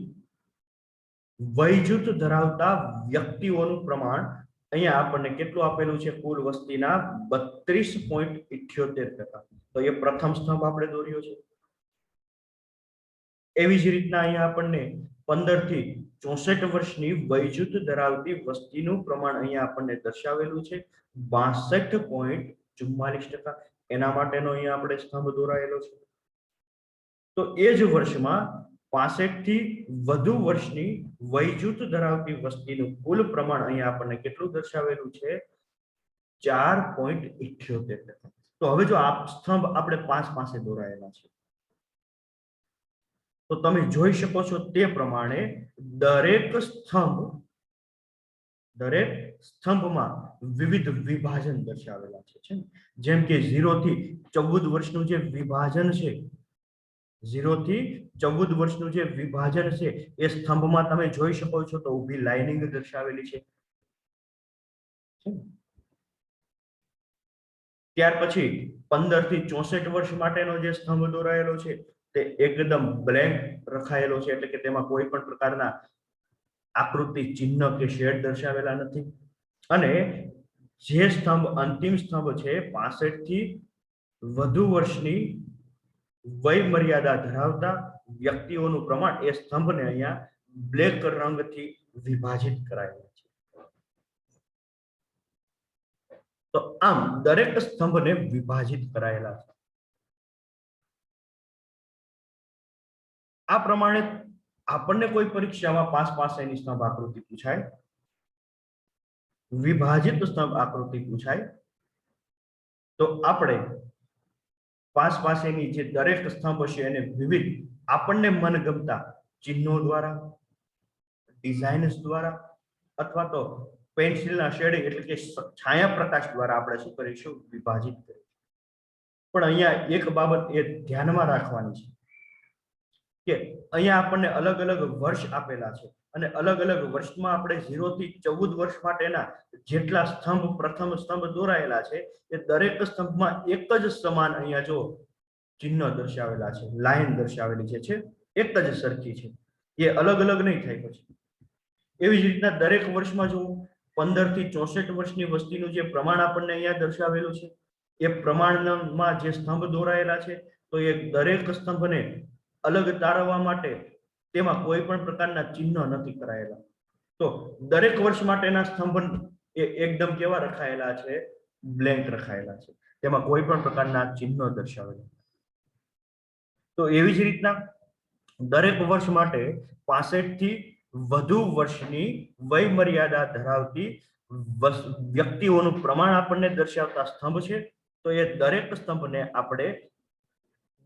વય જૂથ ધરાવતા વ્યક્તિઓનું પ્રમાણ અહીંયા આપણને કેટલું આપેલું છે? કુલ વસ્તીના 32.78%. તો એ પ્રથમ સ્તંભ આપણે દોર્યો છે. એવી જ રીતના અહીંયા આપણને 15 થી 64 વર્ષની વય જૂથ ધરાવતી વસ્તીનું પ્રમાણ અહીંયા આપણને દર્શાવેલું છે 62.44%. એના માટેનો અહીંયા આપણે સ્તંભ દોરાયેલો છે. તો એ જ વર્ષમાં 65 થી વધુ વર્ષની વય જૂથ ધરાવતી વસ્તીનું કુલ પ્રમાણ અહીંયા આપણને કેટલું દર્શાવેલું છે? 4.78%. તો હવે જો આ સ્તંભ આપણે 5 પાસે દોરાયેલા છે તો તમે જોઈ શકો છો તે પ્રમાણે દરેક સ્તંભમાં વિવિધ વિભાજન દર્શાવેલા છે. જેમ કે 0 થી 14 વર્ષનું જે વિભાજન છે, 0 થી 14 વર્ષનું જે વિભાજન છે એ સ્તંભમાં તમે જોઈ શકો છો તો ઊભી લાઇનિંગ દર્શાવેલી છે. ત્યાર પછી 15 થી 64 વર્ષ માટેનો જે સ્તંભ દોરાયેલો છે તે એકદમ બ્લેન્ક રખાયેલો છે, એટલે કે તેમાં કોઈ પણ પ્રકારના આકૃતિ, ચિહ્ન કે શેડ દર્શાવેલા નથી. અને જે સ્તંભ અંતિમ સ્તંભ છે 65 થી વધુ વર્ષની વય મર્યાદા ધરાવતા વ્યક્તિઓનું પ્રમાણ, એ સ્તંભને અહીંયા બ્લેક રંગથી વિભાજિત કરાયેલા છે. તો આમ દરેક સ્તંભને વિભાજિત કરાયેલા છે. આ પ્રમાણે આપણને કોઈ પરીક્ષામાં 5 ની સ્તંભ આકૃતિ પૂછાય, વિભાજિત સ્તંભ આકૃતિ પૂછાય, તો આપણે 5 ની જે દરેક સ્તંભ છે એને વિવિધ આપણને મનગમતા ચિહ્નો દ્વારા, ડિઝાઇન્સ દ્વારા અથવા તો પેન્સિલના શેડિંગ એટલે કે છાયા પ્રકાશ દ્વારા આપણે શું કરીશું? વિભાજિત કરીશું. પણ અહીંયા એક બાબત એ ધ્યાનમાં રાખવાની છે કે અહીંયા આપણને અલગ અલગ વર્ષ આપેલા છે અને અલગ અલગ વર્ષમાં આપણે 0 થી 14 વર્ષ માટેના જેટલા સ્તંભ, પ્રથમ સ્તંભ દોરાયેલા છે એ દરેક સ્તંભમાં એક જ સમાન અહીંયા જો ચિહ્ન દર્શાવેલા છે, લાઈન દર્શાવેલી છે, એક જ સરખી છે, એ અલગ અલગ નહીં થાય. પછી એવી જ રીતના દરેક વર્ષમાં જો 15 થી 64 વર્ષની વસ્તીનું જે પ્રમાણ આપણને અહીંયા દર્શાવેલું છે, એ પ્રમાણમાં જે સ્તંભ દોરાયેલા છે, તો એ દરેક સ્તંભને અલગ તારવવા માટે તેમાં કોઈ પણ પ્રકારના ચિહ્ન નથી કરાયેલા. તો દરેક વર્ષ માટેના સ્તંભ એ એકદમ કેવા રખાયેલા છે? બ્લેન્ક રખાયેલા છે, તેમાં કોઈ પણ પ્રકારના ચિહ્નો દર્શાવેલા. તો એવી જ રીતના દરેક વર્ષ માટે 65 થી વધુ વર્ષની વય મર્યાદા ધરાવતી વ્યક્તિઓનું પ્રમાણ આપણને દર્શાવતા સ્તંભ છે, તો એ દરેક સ્તંભને આપણે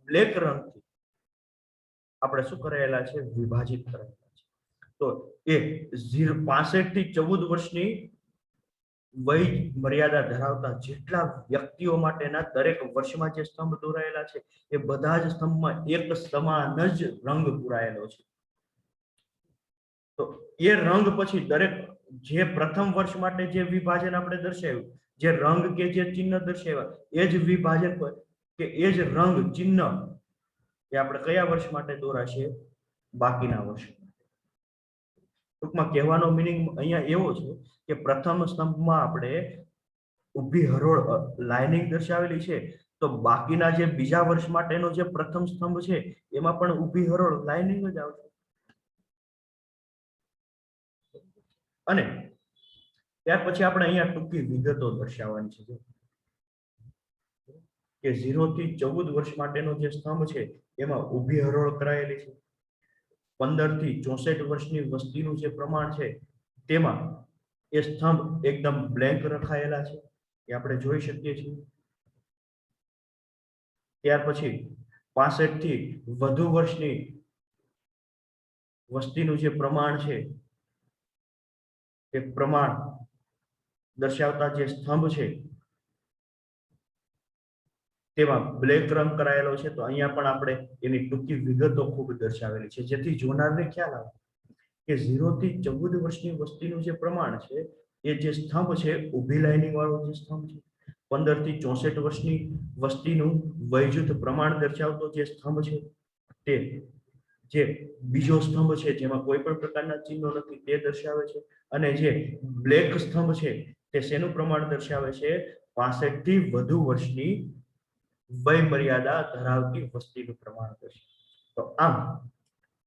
બ્લેક રંગથી આપણે શું કરેલા છે? વિભાજિત કરેલા છે. તો એ 65 થી 14 વર્ષની વય મર્યાદા ધરાવતા જેટલા વ્યક્તિઓ માટેના દરેક વર્ષમાં જે સ્તંભ દોરાયેલા છે, એ બધા જ સ્તંભમાં એક સમાન જ રંગ પૂરાયેલો છે. તો એ રંગ પછી દરેક જે પ્રથમ વર્ષ માટે જે વિભાજન આપણે દર્શાવ્યું, જે રંગ કે જે ચિહ્ન દર્શાવ્યા, એ જ વિભાજન કે એ જ રંગ, ચિહ્ન એ આપણે કયા વર્ષ માટે દોરાશે? બાકીના વર્ષ. ટૂંકમાં કહેવાનો મિનિંગ અહીંયા એવો છે કે પ્રથમ સ્તંભમાં આપણે ઊભી હરોળ લાઇનિંગ દર્શાવેલી છે, તો બાકીના જે બીજા વર્ષ માટેનો જે પ્રથમ સ્તંભ છે એમાં પણ ઊભી હરોળ લાઇનિંગ જ આવશે. અને ત્યાર પછી આપણે અહીંયા ટૂંકી વિગતો દર્શાવવાની છે કે 0 થી 14 વર્ષ માટેનો જે સ્તંભ છે એમાં ઊભી હરોળ કરાયેલી છે. 15 થી 64 વર્ષની વસ્તીનું જે પ્રમાણ છે તેમાં એ સ્તંભ એકદમ બ્લેન્ક રખાયેલા છે, એ આપણે જોઈ શકીએ છીએ. ત્યાર પછી 65 થી વધુ વર્ષની વસ્તીનું જે પ્રમાણ છે એ પ્રમાણ દર્શાવતા જે સ્તંભ છે તેમાં બ્લેક રંગ કરાયેલો છે. તો અહીંયા પણ આપણે એની ટૂંકી વિગતો ખૂબ દર્શાવેલી છે, જેથી જોનારને ખ્યાલ આવે કે 0 થી 14 વર્ષની વસ્તીનું જે પ્રમાણ છે એ જે સ્તંભ છે, ઊભી લાઇનિંગ વાળો જે સ્તંભ છે, 15 થી 64 વર્ષની વસ્તીનું વયજૂથ પ્રમાણ દર્શાવતો જે સ્તંભ છે, તે જે બીજો સ્તંભ છે જેમાં કોઈ પણ પ્રકારના ચિહ્નો નથી તે દર્શાવે છે. અને જે બ્લેક સ્તંભ છે તે શેનું પ્રમાણ દર્શાવે છે? 65 થી વધુ વર્ષની વય મર્યાદા ધરાવતી વસ્તીનું પ્રમાણ દર્શાવે. તો આમ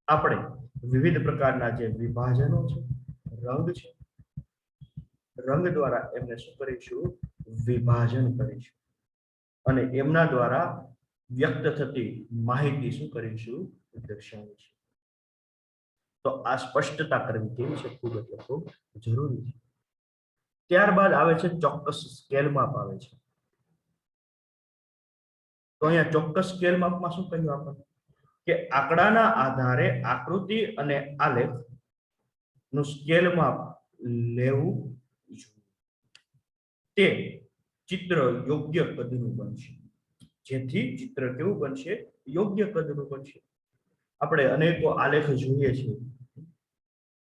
આપણે વિવિધ પ્રકારના જે વિભાજનો છે, રંગ છે, રંગ દ્વારા એમને શું કરીશું? વિભાજન કરીશું અને એમના દ્વારા વ્યક્ત થતી માહિતી શું કરીશું? દર્શાવીશું. તો આ સ્પષ્ટતા કરવી કેવી છે? ખૂબ એટલે ખૂબ જરૂરી છે. ત્યારબાદ આવે છે ચોક્કસ સ્કેલ માપ આવે છે. તો અહીંયા ચોક્કસ સ્કેલ માપમાં શું કહ્યું આપણે? કે આંકડાના આધારે આકૃતિ અને આલેખ નું સ્કેલ માપ લેવું જોઈએ. તે ચિત્ર યોગ્ય કદનું બનશે. જેથી ચિત્ર કેવું બનશે? યોગ્ય કદનું બનશે. આપણે અનેકો આલેખ જોઈએ છીએ,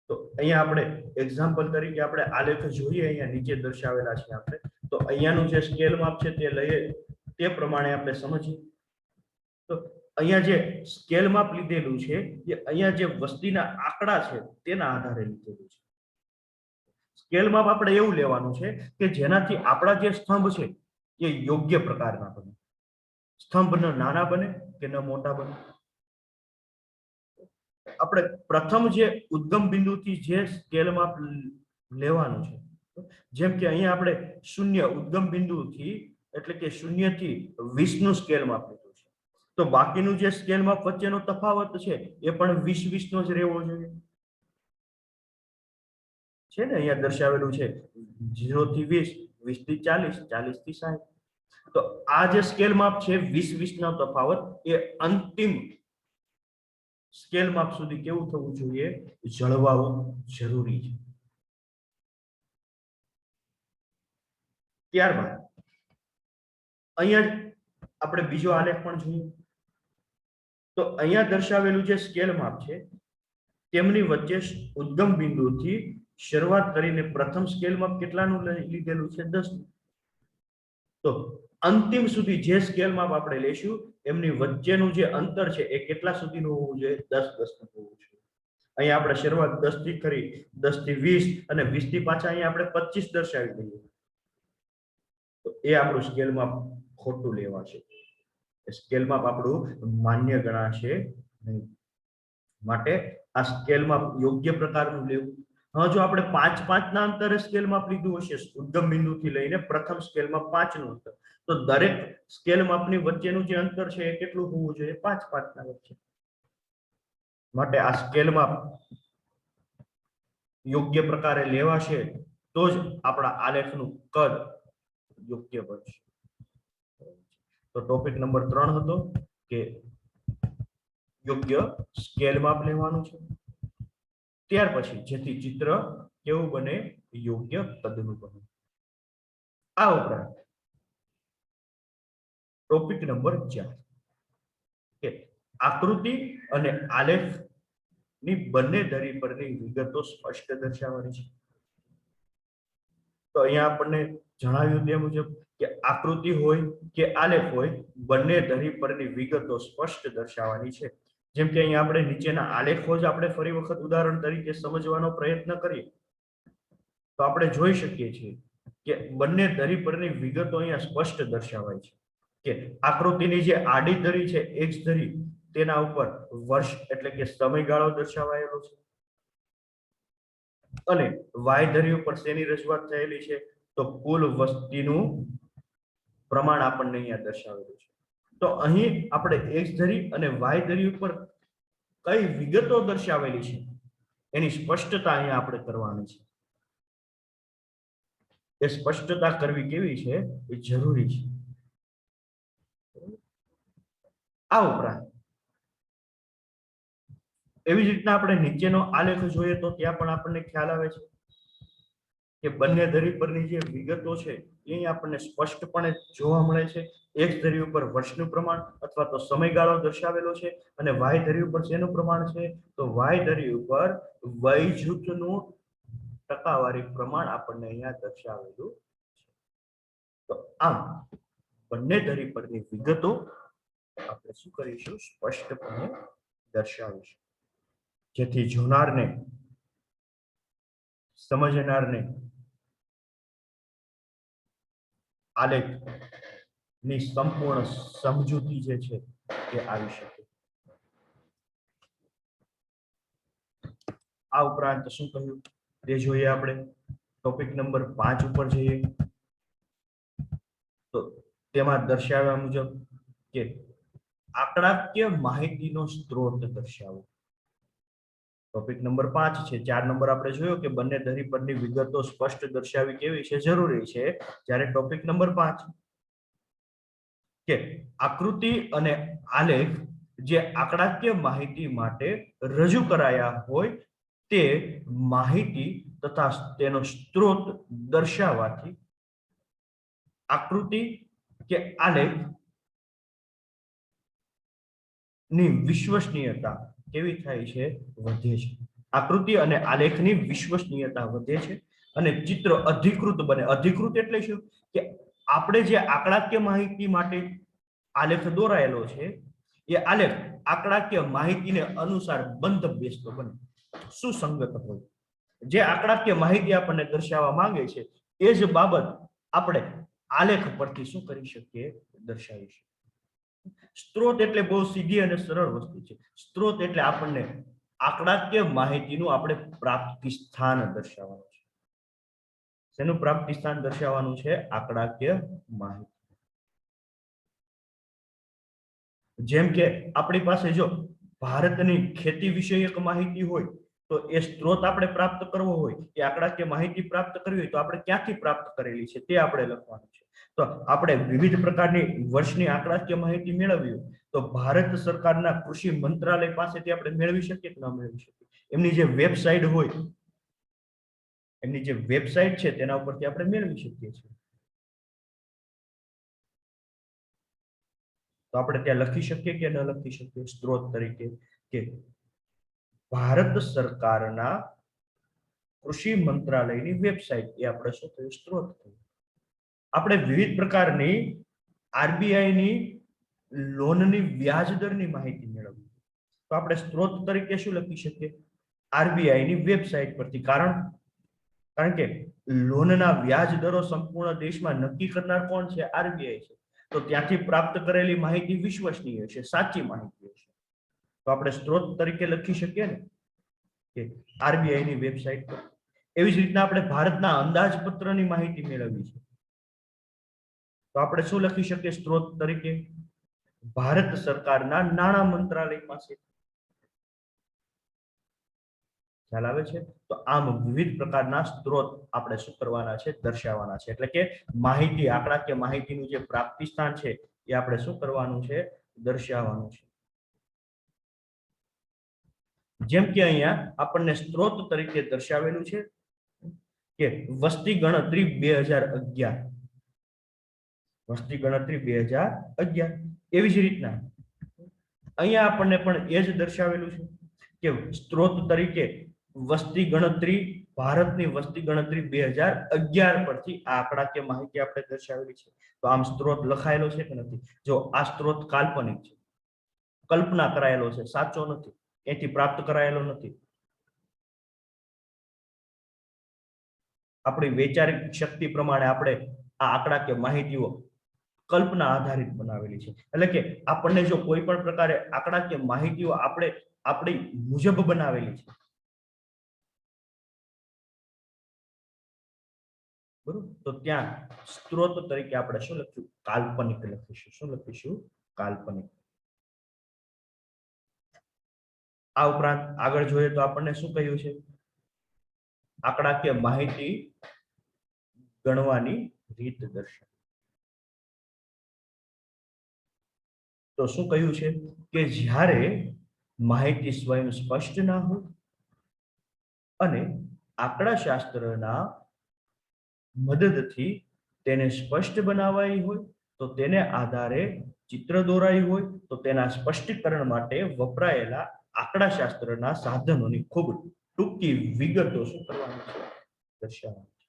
તો અહીંયા આપણે એક્ઝામ્પલ તરીકે આપણે આલેખ જોઈએ, અહીંયા નીચે દર્શાવેલા છે આપણે. તો અહીંયાનું જે સ્કેલ માપ છે તે લઈએ, તે પ્રમાણે આપણે સમજીએ. તો અહીંયા જે સ્કેલ માપ લીધેલું છે એ અહીંયા જે વસ્તીના આંકડા છે તેના આધારે લીધેલું છે. સ્કેલ માપ આપણે એવું લેવાનું છે કે જેનાથી આપણા જે સ્તંભ છે એ યોગ્ય પ્રકારના બને. સ્તંભ ન નાના બને કે ન મોટા બને. આપણે પ્રથમ જે ઉદ્ગમ બિંદુથી જે સ્કેલ માપ લેવાનું છે, જેમ કે અહીંયા આપણે શૂન્ય ઉદ્ગમ બિંદુથી એટલે કે 0 થી 20 નું સ્કેલ માપ લીધું છે, તો બાકીનું જે સ્કેલ માપ વચ્ચેનો તફાવત છે એ પણ 20-20 નો જ રહેવો જોઈએ છે ને. અહીંયા દર્શાવેલું છે 0 થી 20, 20 થી 40, 40 થી 60. તો આ જે સ્કેલ માપ છે 20-20 નો તફાવત એ અંતિમ સ્કેલ માપ સુધી કેવું થવું જોઈએ? જળવાવું જરૂરી છે. ત્યારબાદ અહીંયા આપણે બીજો આલેખ પણ જોઈએ. તો અહીંયા દર્શાવેલું જે સ્કેલ માપ છે તેમની વચ્ચે ઉદ્ગમ બિંદુથી શરૂઆત કરીને પ્રથમ સ્કેલ માપ કેટલાનું લીધેલું છે? 10. તો અંતિમ સુધી જે સ્કેલ માપ આપણે લેશું એમની વચ્ચેનું જે અંતર છે એ કેટલા સુધીનું હોવું જોઈએ? 10-10 નું હોવું જોઈએ. અહીંયા આપણે શરૂઆત 10 થી કરી, 10 થી 20 અને 20 થી પાછા અહીંયા આપણે 25 દર્શાવી દઈએ, તો એ આપણું સ્કેલ માપ ખોટું લેવાશે. સ્કેલ માપ આપણું માન્ય ગણાશે નહીં. માટે આ સ્કેલ માપ યોગ્ય પ્રકારનું લેવું. હવે જો આપણે 5-5 ના અંતરે સ્કેલ માપ લીધું હશે ઉદ્ગમ બિંદુથી લઈને પ્રથમ સ્કેલ માપ 5 નું અંતર, તો દરેક સ્કેલ માપની વચ્ચેનું જે અંતર છે એ કેટલું હોવું જોઈએ? 5-5 ના વચ્ચે. માટે આ સ્કેલ માપ યોગ્ય પ્રકારે લેવાશે તો જ આપણા આલેખનું કદ યોગ્ય બનશે. તો ટોપિક નંબર 3 હતો કે યોગ્ય સ્કેલ માપ લેવાનું છે. ત્યાર પછી જેથી ચિત્ર કેવું બને? યોગ્ય કદનું બને. આ ઉપરાંત ટોપિક નંબર 4 કે આકૃતિ અને આલેખ ની બંને ધરી પરની વિગતો સ્પષ્ટ દર્શાવવાની છે. તો અહીંયા આપણને જણાવ્યું તે મુજબ કે આકૃતિ હોય કે આલેખ હોય, બંને ધરી પરની વિગતો સ્પષ્ટ દર્શાવવાની છે. જેમ કે અહીંયા આપણે નીચેના આલેખો જ આપણે ફરી વખત ઉદાહરણ તરીકે સમજવાનો પ્રયત્ન કરીએ તો આપણે જોઈ શકીએ છીએ કે બંને ધરી પરની વિગતો અહીંયા સ્પષ્ટ દર્શાવાય છે. કે આકૃતિની જે આડી ધરી છે એ જ ધરી, તેના ઉપર વર્ષ એટલે કે સમયગાળો દર્શાવાયેલો છે અને વાય ધરી ઉપર શેની રજૂઆત થયેલી છે? તો કુલ વસ્તીનું પ્રમાણ આપણને અહીંયા દર્શાવેલું છે. તો અહીં આપણે એક્સ ધરી અને વાય ધરી ઉપર કઈ વિગતો દર્શાવેલી છે એની સ્પષ્ટતા અહીંયા આપણે કરવાની છે. એ સ્પષ્ટતા કરવી કેવી છે? એ જરૂરી છે. આ ઉપરાંત એવી જ રીતના આપણે નીચેનો આલેખ જોઈએ તો ત્યાં પણ આપણને ખ્યાલ આવે છે કે બંને ધરી પરની જે વિગતો છે એ આપણને સ્પષ્ટપણે જોવા મળે છે. એક ધરી ઉપર વર્ષનું પ્રમાણ અથવા તો સમયગાળો દર્શાવેલો છે અને વાય ધરી ઉપર શેનું પ્રમાણ છે? તો વાય ધરી ઉપર વય જૂથનું ટકાવારી પ્રમાણ આપણને અહીંયા દર્શાવેલું છે. તો આમ બંને ધરી પરની વિગતો આપણે શું કરીશું? સ્પષ્ટપણે દર્શાવીશું, જેથી જોનારને, સમજનારને આલેખ ની સંપૂર્ણ સમજૂતી જે છે તે આવી શકે. આ ઉપરાંત શું કહ્યું તે જોઈએ આપણે. ટોપિક નંબર 5 ઉપર જઈએ તો તેમાં દર્શાવ્યા મુજબ કે આંકડાકીય માહિતીનો સ્ત્રોત દર્શાવો. ટોપિક નંબર 5 છે. 4 નંબર આપણે જોયો કે બંને ધરી પરની વિગતો સ્પષ્ટ દર્શાવી કેવી છે? જરૂરી છે. જ્યારે ટોપિક નંબર 5 કે આકૃતિ અને આલેખ જે આંકડાકીય માહિતી માટે રજૂ કરાયા હોય તે માહિતી તથા તેનો સ્ત્રોત દર્શાવવાથી આકૃતિ કે આલેખ ની વિશ્વસનીયતા કેવી થાય છે? વધે છે. આકૃતિ અને આલેખની વિશ્વસનીયતા વધે છે અને ચિત્ર અધિકૃત બને. અધિકૃત એટલે શું? કે આપણે જે આંકડાકીય માહિતી માટે આલેખ દોરાયેલો છે એ આલેખ આંકડાકીય માહિતીને અનુસાર બંધ બેસતો બને, સુસંગત હોય. જે આંકડાકીય માહિતી આપણને દર્શાવવા માંગે છે એ જ બાબત આપણે આલેખ પરથી શું કરી શકીએ, દર્શાવી શકીએ. સ્ત્રોત એટલે બહુ સીધી અને સરળ વસ્તુ છે. સ્ત્રોત એટલે આપણને આંકડાકીય માહિતીનું આપણે પ્રાપ્તિ સ્થાન દર્શાવવાનું છે. શેનું પ્રાપ્તિ સ્થાન દર્શાવવાનું છે? આંકડાકીય માહિતી. જેમ કે આપણી પાસે જો ભારતની ખેતી વિષયક માહિતી હોય તો એ સ્ત્રોત આપણે પ્રાપ્ત કરવો હોય, એ આંકડાકીય માહિતી પ્રાપ્ત કરવી હોય તો આપણે ક્યાંથી પ્રાપ્ત કરેલી છે તે આપણે લખવાનું છે. તો આપણે વિવિધ પ્રકારની વર્ષની આંકડાકીય માહિતી મેળવવી હોય તો ભારત સરકારના કૃષિ મંત્રાલય પાસેથી આપણે મેળવી શકીએ કે ન મેળવી શકીએ? એમની જે વેબસાઇટ હોય, એમની જે વેબસાઇટ છે તેના ઉપરથી આપણે મેળવી શકીએ છીએ. તો આપણે ત્યાં લખી શકીએ કે ન લખી શકીએ સ્ત્રોત તરીકે કે ભારત સરકારના કૃષિ મંત્રાલયની વેબસાઇટ, એ આપણે શું થયું? સ્ત્રોત થયું. આપણે વિવિધ પ્રકારની આરબીઆઈની લોનની વ્યાજ દરની માહિતી મેળવવી તો આપણે સ્ત્રોત તરીકે શું લખી શકીએ? આરબીઆઈની વેબસાઇટ પરથી. કારણ કે લોનના વ્યાજ દરો સંપૂર્ણ દેશમાં નક્કી કરનાર કોણ છે? આરબીઆઈ છે. તો ત્યાંથી પ્રાપ્ત કરેલી માહિતી વિશ્વસનીય છે, સાચી માહિતી છે. તો આપણે સ્ત્રોત તરીકે લખી શકીએ ને કે આરબીઆઈની વેબસાઇટ પર. એવી જ રીતના આપણે ભારતના અંદાજપત્રની માહિતી મેળવવી છે તો આપણે શું લખી શકીએ સ્ત્રોત તરીકે? ભારત સરકારના નાણાં મંત્રાલય પાસે. ખ્યાલ આવે છે? તો આમ વિવિધ પ્રકારના સ્ત્રોત આપણે શું કરવાના છે? દર્શાવવાના છે. એટલે કે માહિતી, આંકડાકીય માહિતીનું જે પ્રાપ્તિ સ્થાન છે એ આપણે શું કરવાનું છે? દર્શાવવાનું છે. જેમ કે અહીંયા આપણને સ્ત્રોત તરીકે દર્શાવેલું છે કે વસ્તી ગણતરી 2011, વસ્તી ગણતરી 2011. એવી જ રીતના અહીંયા આપણને પણ એ જ દર્શાવેલું છે કે સ્ત્રોત તરીકે વસ્તી ગણતરી, ભારતની વસ્તી ગણતરી 2011 પરથી આ આંકડાકીય માહિતી આપણે દર્શાવેલી છે. તો આમ સ્ત્રોત લખાયેલો છે કે નથી? જો આ સ્ત્રોત કાલ્પનિક છે, કલ્પના કરાયેલો છે, સાચો નથી, એથી પ્રાપ્ત કરાયેલો નથી. આપણી વૈચારિક શક્તિ પ્રમાણે આપણે આ આંકડાકીય માહિતીઓ કલ્પના આધારિત બનાવેલી છે. એટલે કે આપણને જો કોઈ પણ પ્રકારે આંકડાકીય માહિતીઓ આપણે આપણી મુજબ બનાવેલી છે, બરોબર, તો ત્યાં સ્ત્રોત તરીકે આપણે શું લખ્યું? કાલ્પનિક લખીશું. શું લખીશું? કાલ્પનિક. આ ઉપરાંત આગળ જોઈએ તો આપણને શું કહ્યું છે? આંકડાકીય માહિતી ગણવાની રીત દર્શાવે. તો શું કહ્યું છે કે જ્યારે માહિતી સ્વયં સ્પષ્ટ ના હોય અને આંકડાશાસ્ત્રના મદદથી તેને સ્પષ્ટ બનાવાઈ હોય તો તેને આધારે ચિત્ર દોરાયું હોય તો તેના સ્પષ્ટીકરણ માટે વપરાયેલા આંકડાશાસ્ત્રના સાધનોની ખૂબ ટૂંકી વિગતો શું કરવાની છે? દર્શાવવાની છે.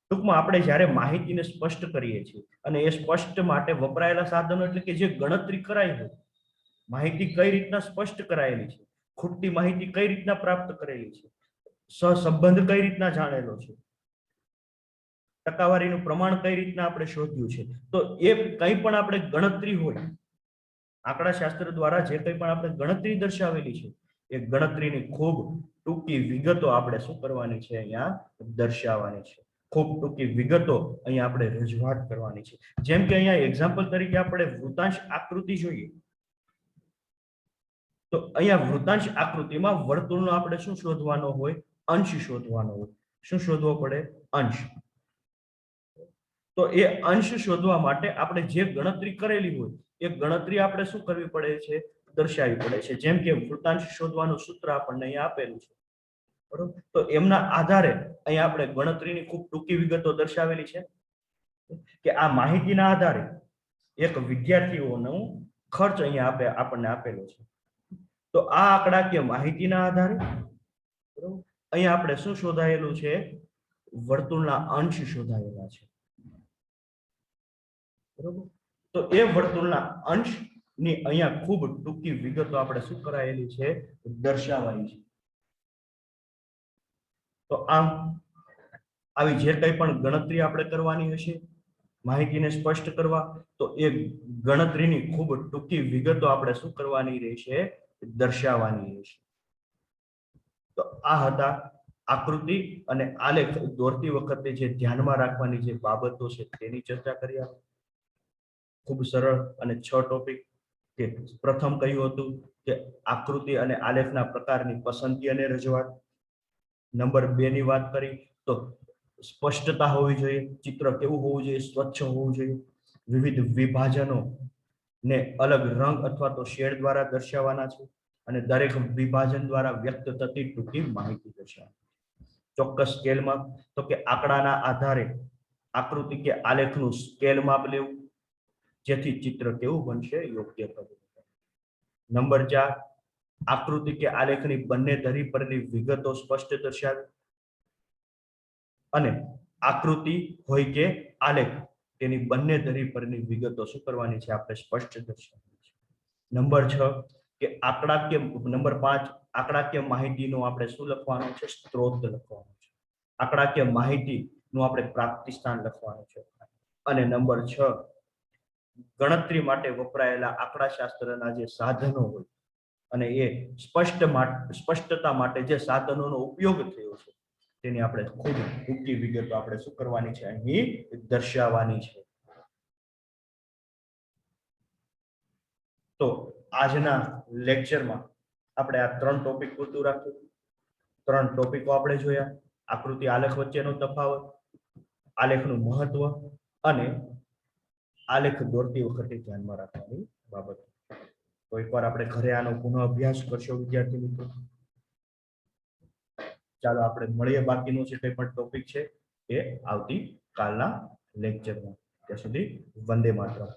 ટૂંકમાં આપણે જ્યારે માહિતીને સ્પષ્ટ કરીએ છીએ અને એ સ્પષ્ટ માટે વપરાયેલા સાધનો એટલે કે જે ગણતરી કરાઈ હોય, માહિતી કઈ રીતના સ્પષ્ટ કરાયેલી છે, ખૂટતી માહિતી કઈ રીતના પ્રાપ્ત કરેલી છે, સહસંબંધ કઈ રીતના જાણેલો છે, ટકાવારીનું પ્રમાણ કઈ રીતના આપણે શોધ્યું છે, તો એ કંઈ પણ આપણે ગણતરી હોય, આંકડાશાસ્ત્ર દ્વારા જે કંઈ પણ આપણે ગણતરી દર્શાવેલી છે એ ગણતરીની ખૂબ ટૂંકી વિગતો આપણે શું કરવાની છે? અહીંયા દર્શાવવાની છે. ખૂબ ટૂંકી વિગતો અહીંયા આપણે રજૂઆત કરવાની છે. જેમ કે અહીંયા એક્ઝામ્પલ તરીકે આપણે વૃતાંશ આકૃતિ જોઈએ તો અહીંયા વૃતાંશ આકૃતિમાં વર્તુળનો આપણે શું શોધવાનો હોય? અંશ શોધવાનો હોય. શું શોધવો પડે? અંશ. તો એ અંશ શોધવા માટે આપણે જે ગણતરી કરેલી હોય એ ગણતરી આપણે શું કરવી પડે છે? દર્શાવવી પડે છે. જેમ કે વૃતાંશ શોધવાનું સૂત્ર આપણને અહીંયા આપેલું છે, બરોબર, તો એમના આધારે અહીંયા આપણે ગણતરીની ખૂબ ટૂંકી વિગતો દર્શાવેલી છે કે આ માહિતીના આધારે એક વિદ્યાર્થીઓનો ખર્ચ અહીંયા આપણને આપેલો છે. તો આ આંકડાકીય માહિતીના આધારે, બરોબર, અહીંયા આપણે શું શોધાયેલું છે? વર્તુળના અંશ શોધાયેલા છે, બરોબર. તો એ વર્તુળના અંશ ની અહીંયા ખૂબ ટૂંકી વિગતો આપણે શું કરાયેલી છે, દર્શાવાઈ છે. તો આમ આવી જે કંઈ પણ ગણતરી આપણે કરવાની હશે, માહિતીને સ્પષ્ટ કરવા, તો એ ગણતરીની ખૂબ ટૂંકી વિગતો આપણે શું કરવાની રહેશે, દર્શાવવાની રહેશે. તો આ હતા આકૃતિ અને આલેખ દોરતી વખતે જે ધ્યાનમાં રાખવાની જે બાબતો છે તેની ચર્ચા કરી. ખૂબ સરળ અને 6 ટોપિક. કે પ્રથમ કહ્યું હતું કે આકૃતિ અને આલેખના પ્રકારની પસંદગી અને રજૂઆત. નંબર 2 ની વાત કરી તો સ્પષ્ટતા હોવી જોઈએ, ચિત્ર કેવું હોવું જોઈએ, સ્વચ્છ હોવું જોઈએ. વિવિધ વિભાજનો ને અલગ રંગ અથવા તો શેડ દ્વારા દર્શાવવાના છે અને દરેક વિભાજન દ્વારા વ્યક્ત થતી ટૂંકી માહિતી દર્શાવવાની. ચોક્કસ સ્કેલમાં તો કે આંકડાના આધારે આકૃતિ કે આલેખનું સ્કેલ માપ લેવું, જેથી ચિત્ર કેવું બનશે, યોગ્ય કરવું. નંબર 4, આકૃતિ કે આલેખની બંને ધરી પરની વિગતો સ્પષ્ટ દર્શાવે અને આકૃતિ હોય કે આલેખ તેની બંને ધરી પરની વિગતો શું કરવાની છે, આપણે સ્પષ્ટ દર્શાવવાની છે. નંબર 6 કે આંકડાકીય નંબર 5 આંકડાકીય માહિતીનો આપણે શું લખવાનું છે, સ્ત્રોત લખવાનો છે. આંકડાકીય માહિતીનું આપણે પ્રાપ્તિ સ્થાન લખવાનું છે. અને નંબર 6 ગણતરી માટે વપરાયેલા આંકડાશાસ્ત્રના જે સાધનો હોય અને એ સ્પષ્ટતા માટે જે સાધનોનો ઉપયોગ થયો છે તેની આપણે ખૂબ ટૂંકી વિગતો આપણે શું કરવાની છે, અહીં દર્શાવવાની છે. તો આજના લેક્ચરમાં આપણે આ 3 ટોપિક પૂરતું રાખ્યું. 3 ટોપિકો આપણે જોયા: આકૃતિ આલેખ વચ્ચેનો તફાવત, આલેખનું મહત્વ અને આલેખ દોરતી વખતે ધ્યાનમાં રાખવાની બાબત. તો એકવાર આપણે ઘરે આનો પુનઃ અભ્યાસ કરશો વિદ્યાર્થી મિત્રો. ચાલો આપણે મળીએ. બાકીનો જે કંઈ પણ ટોપિક છે એ આવતી કાલના લેક્ચરમાં. ત્યાં સુધી વંદે માતરમ.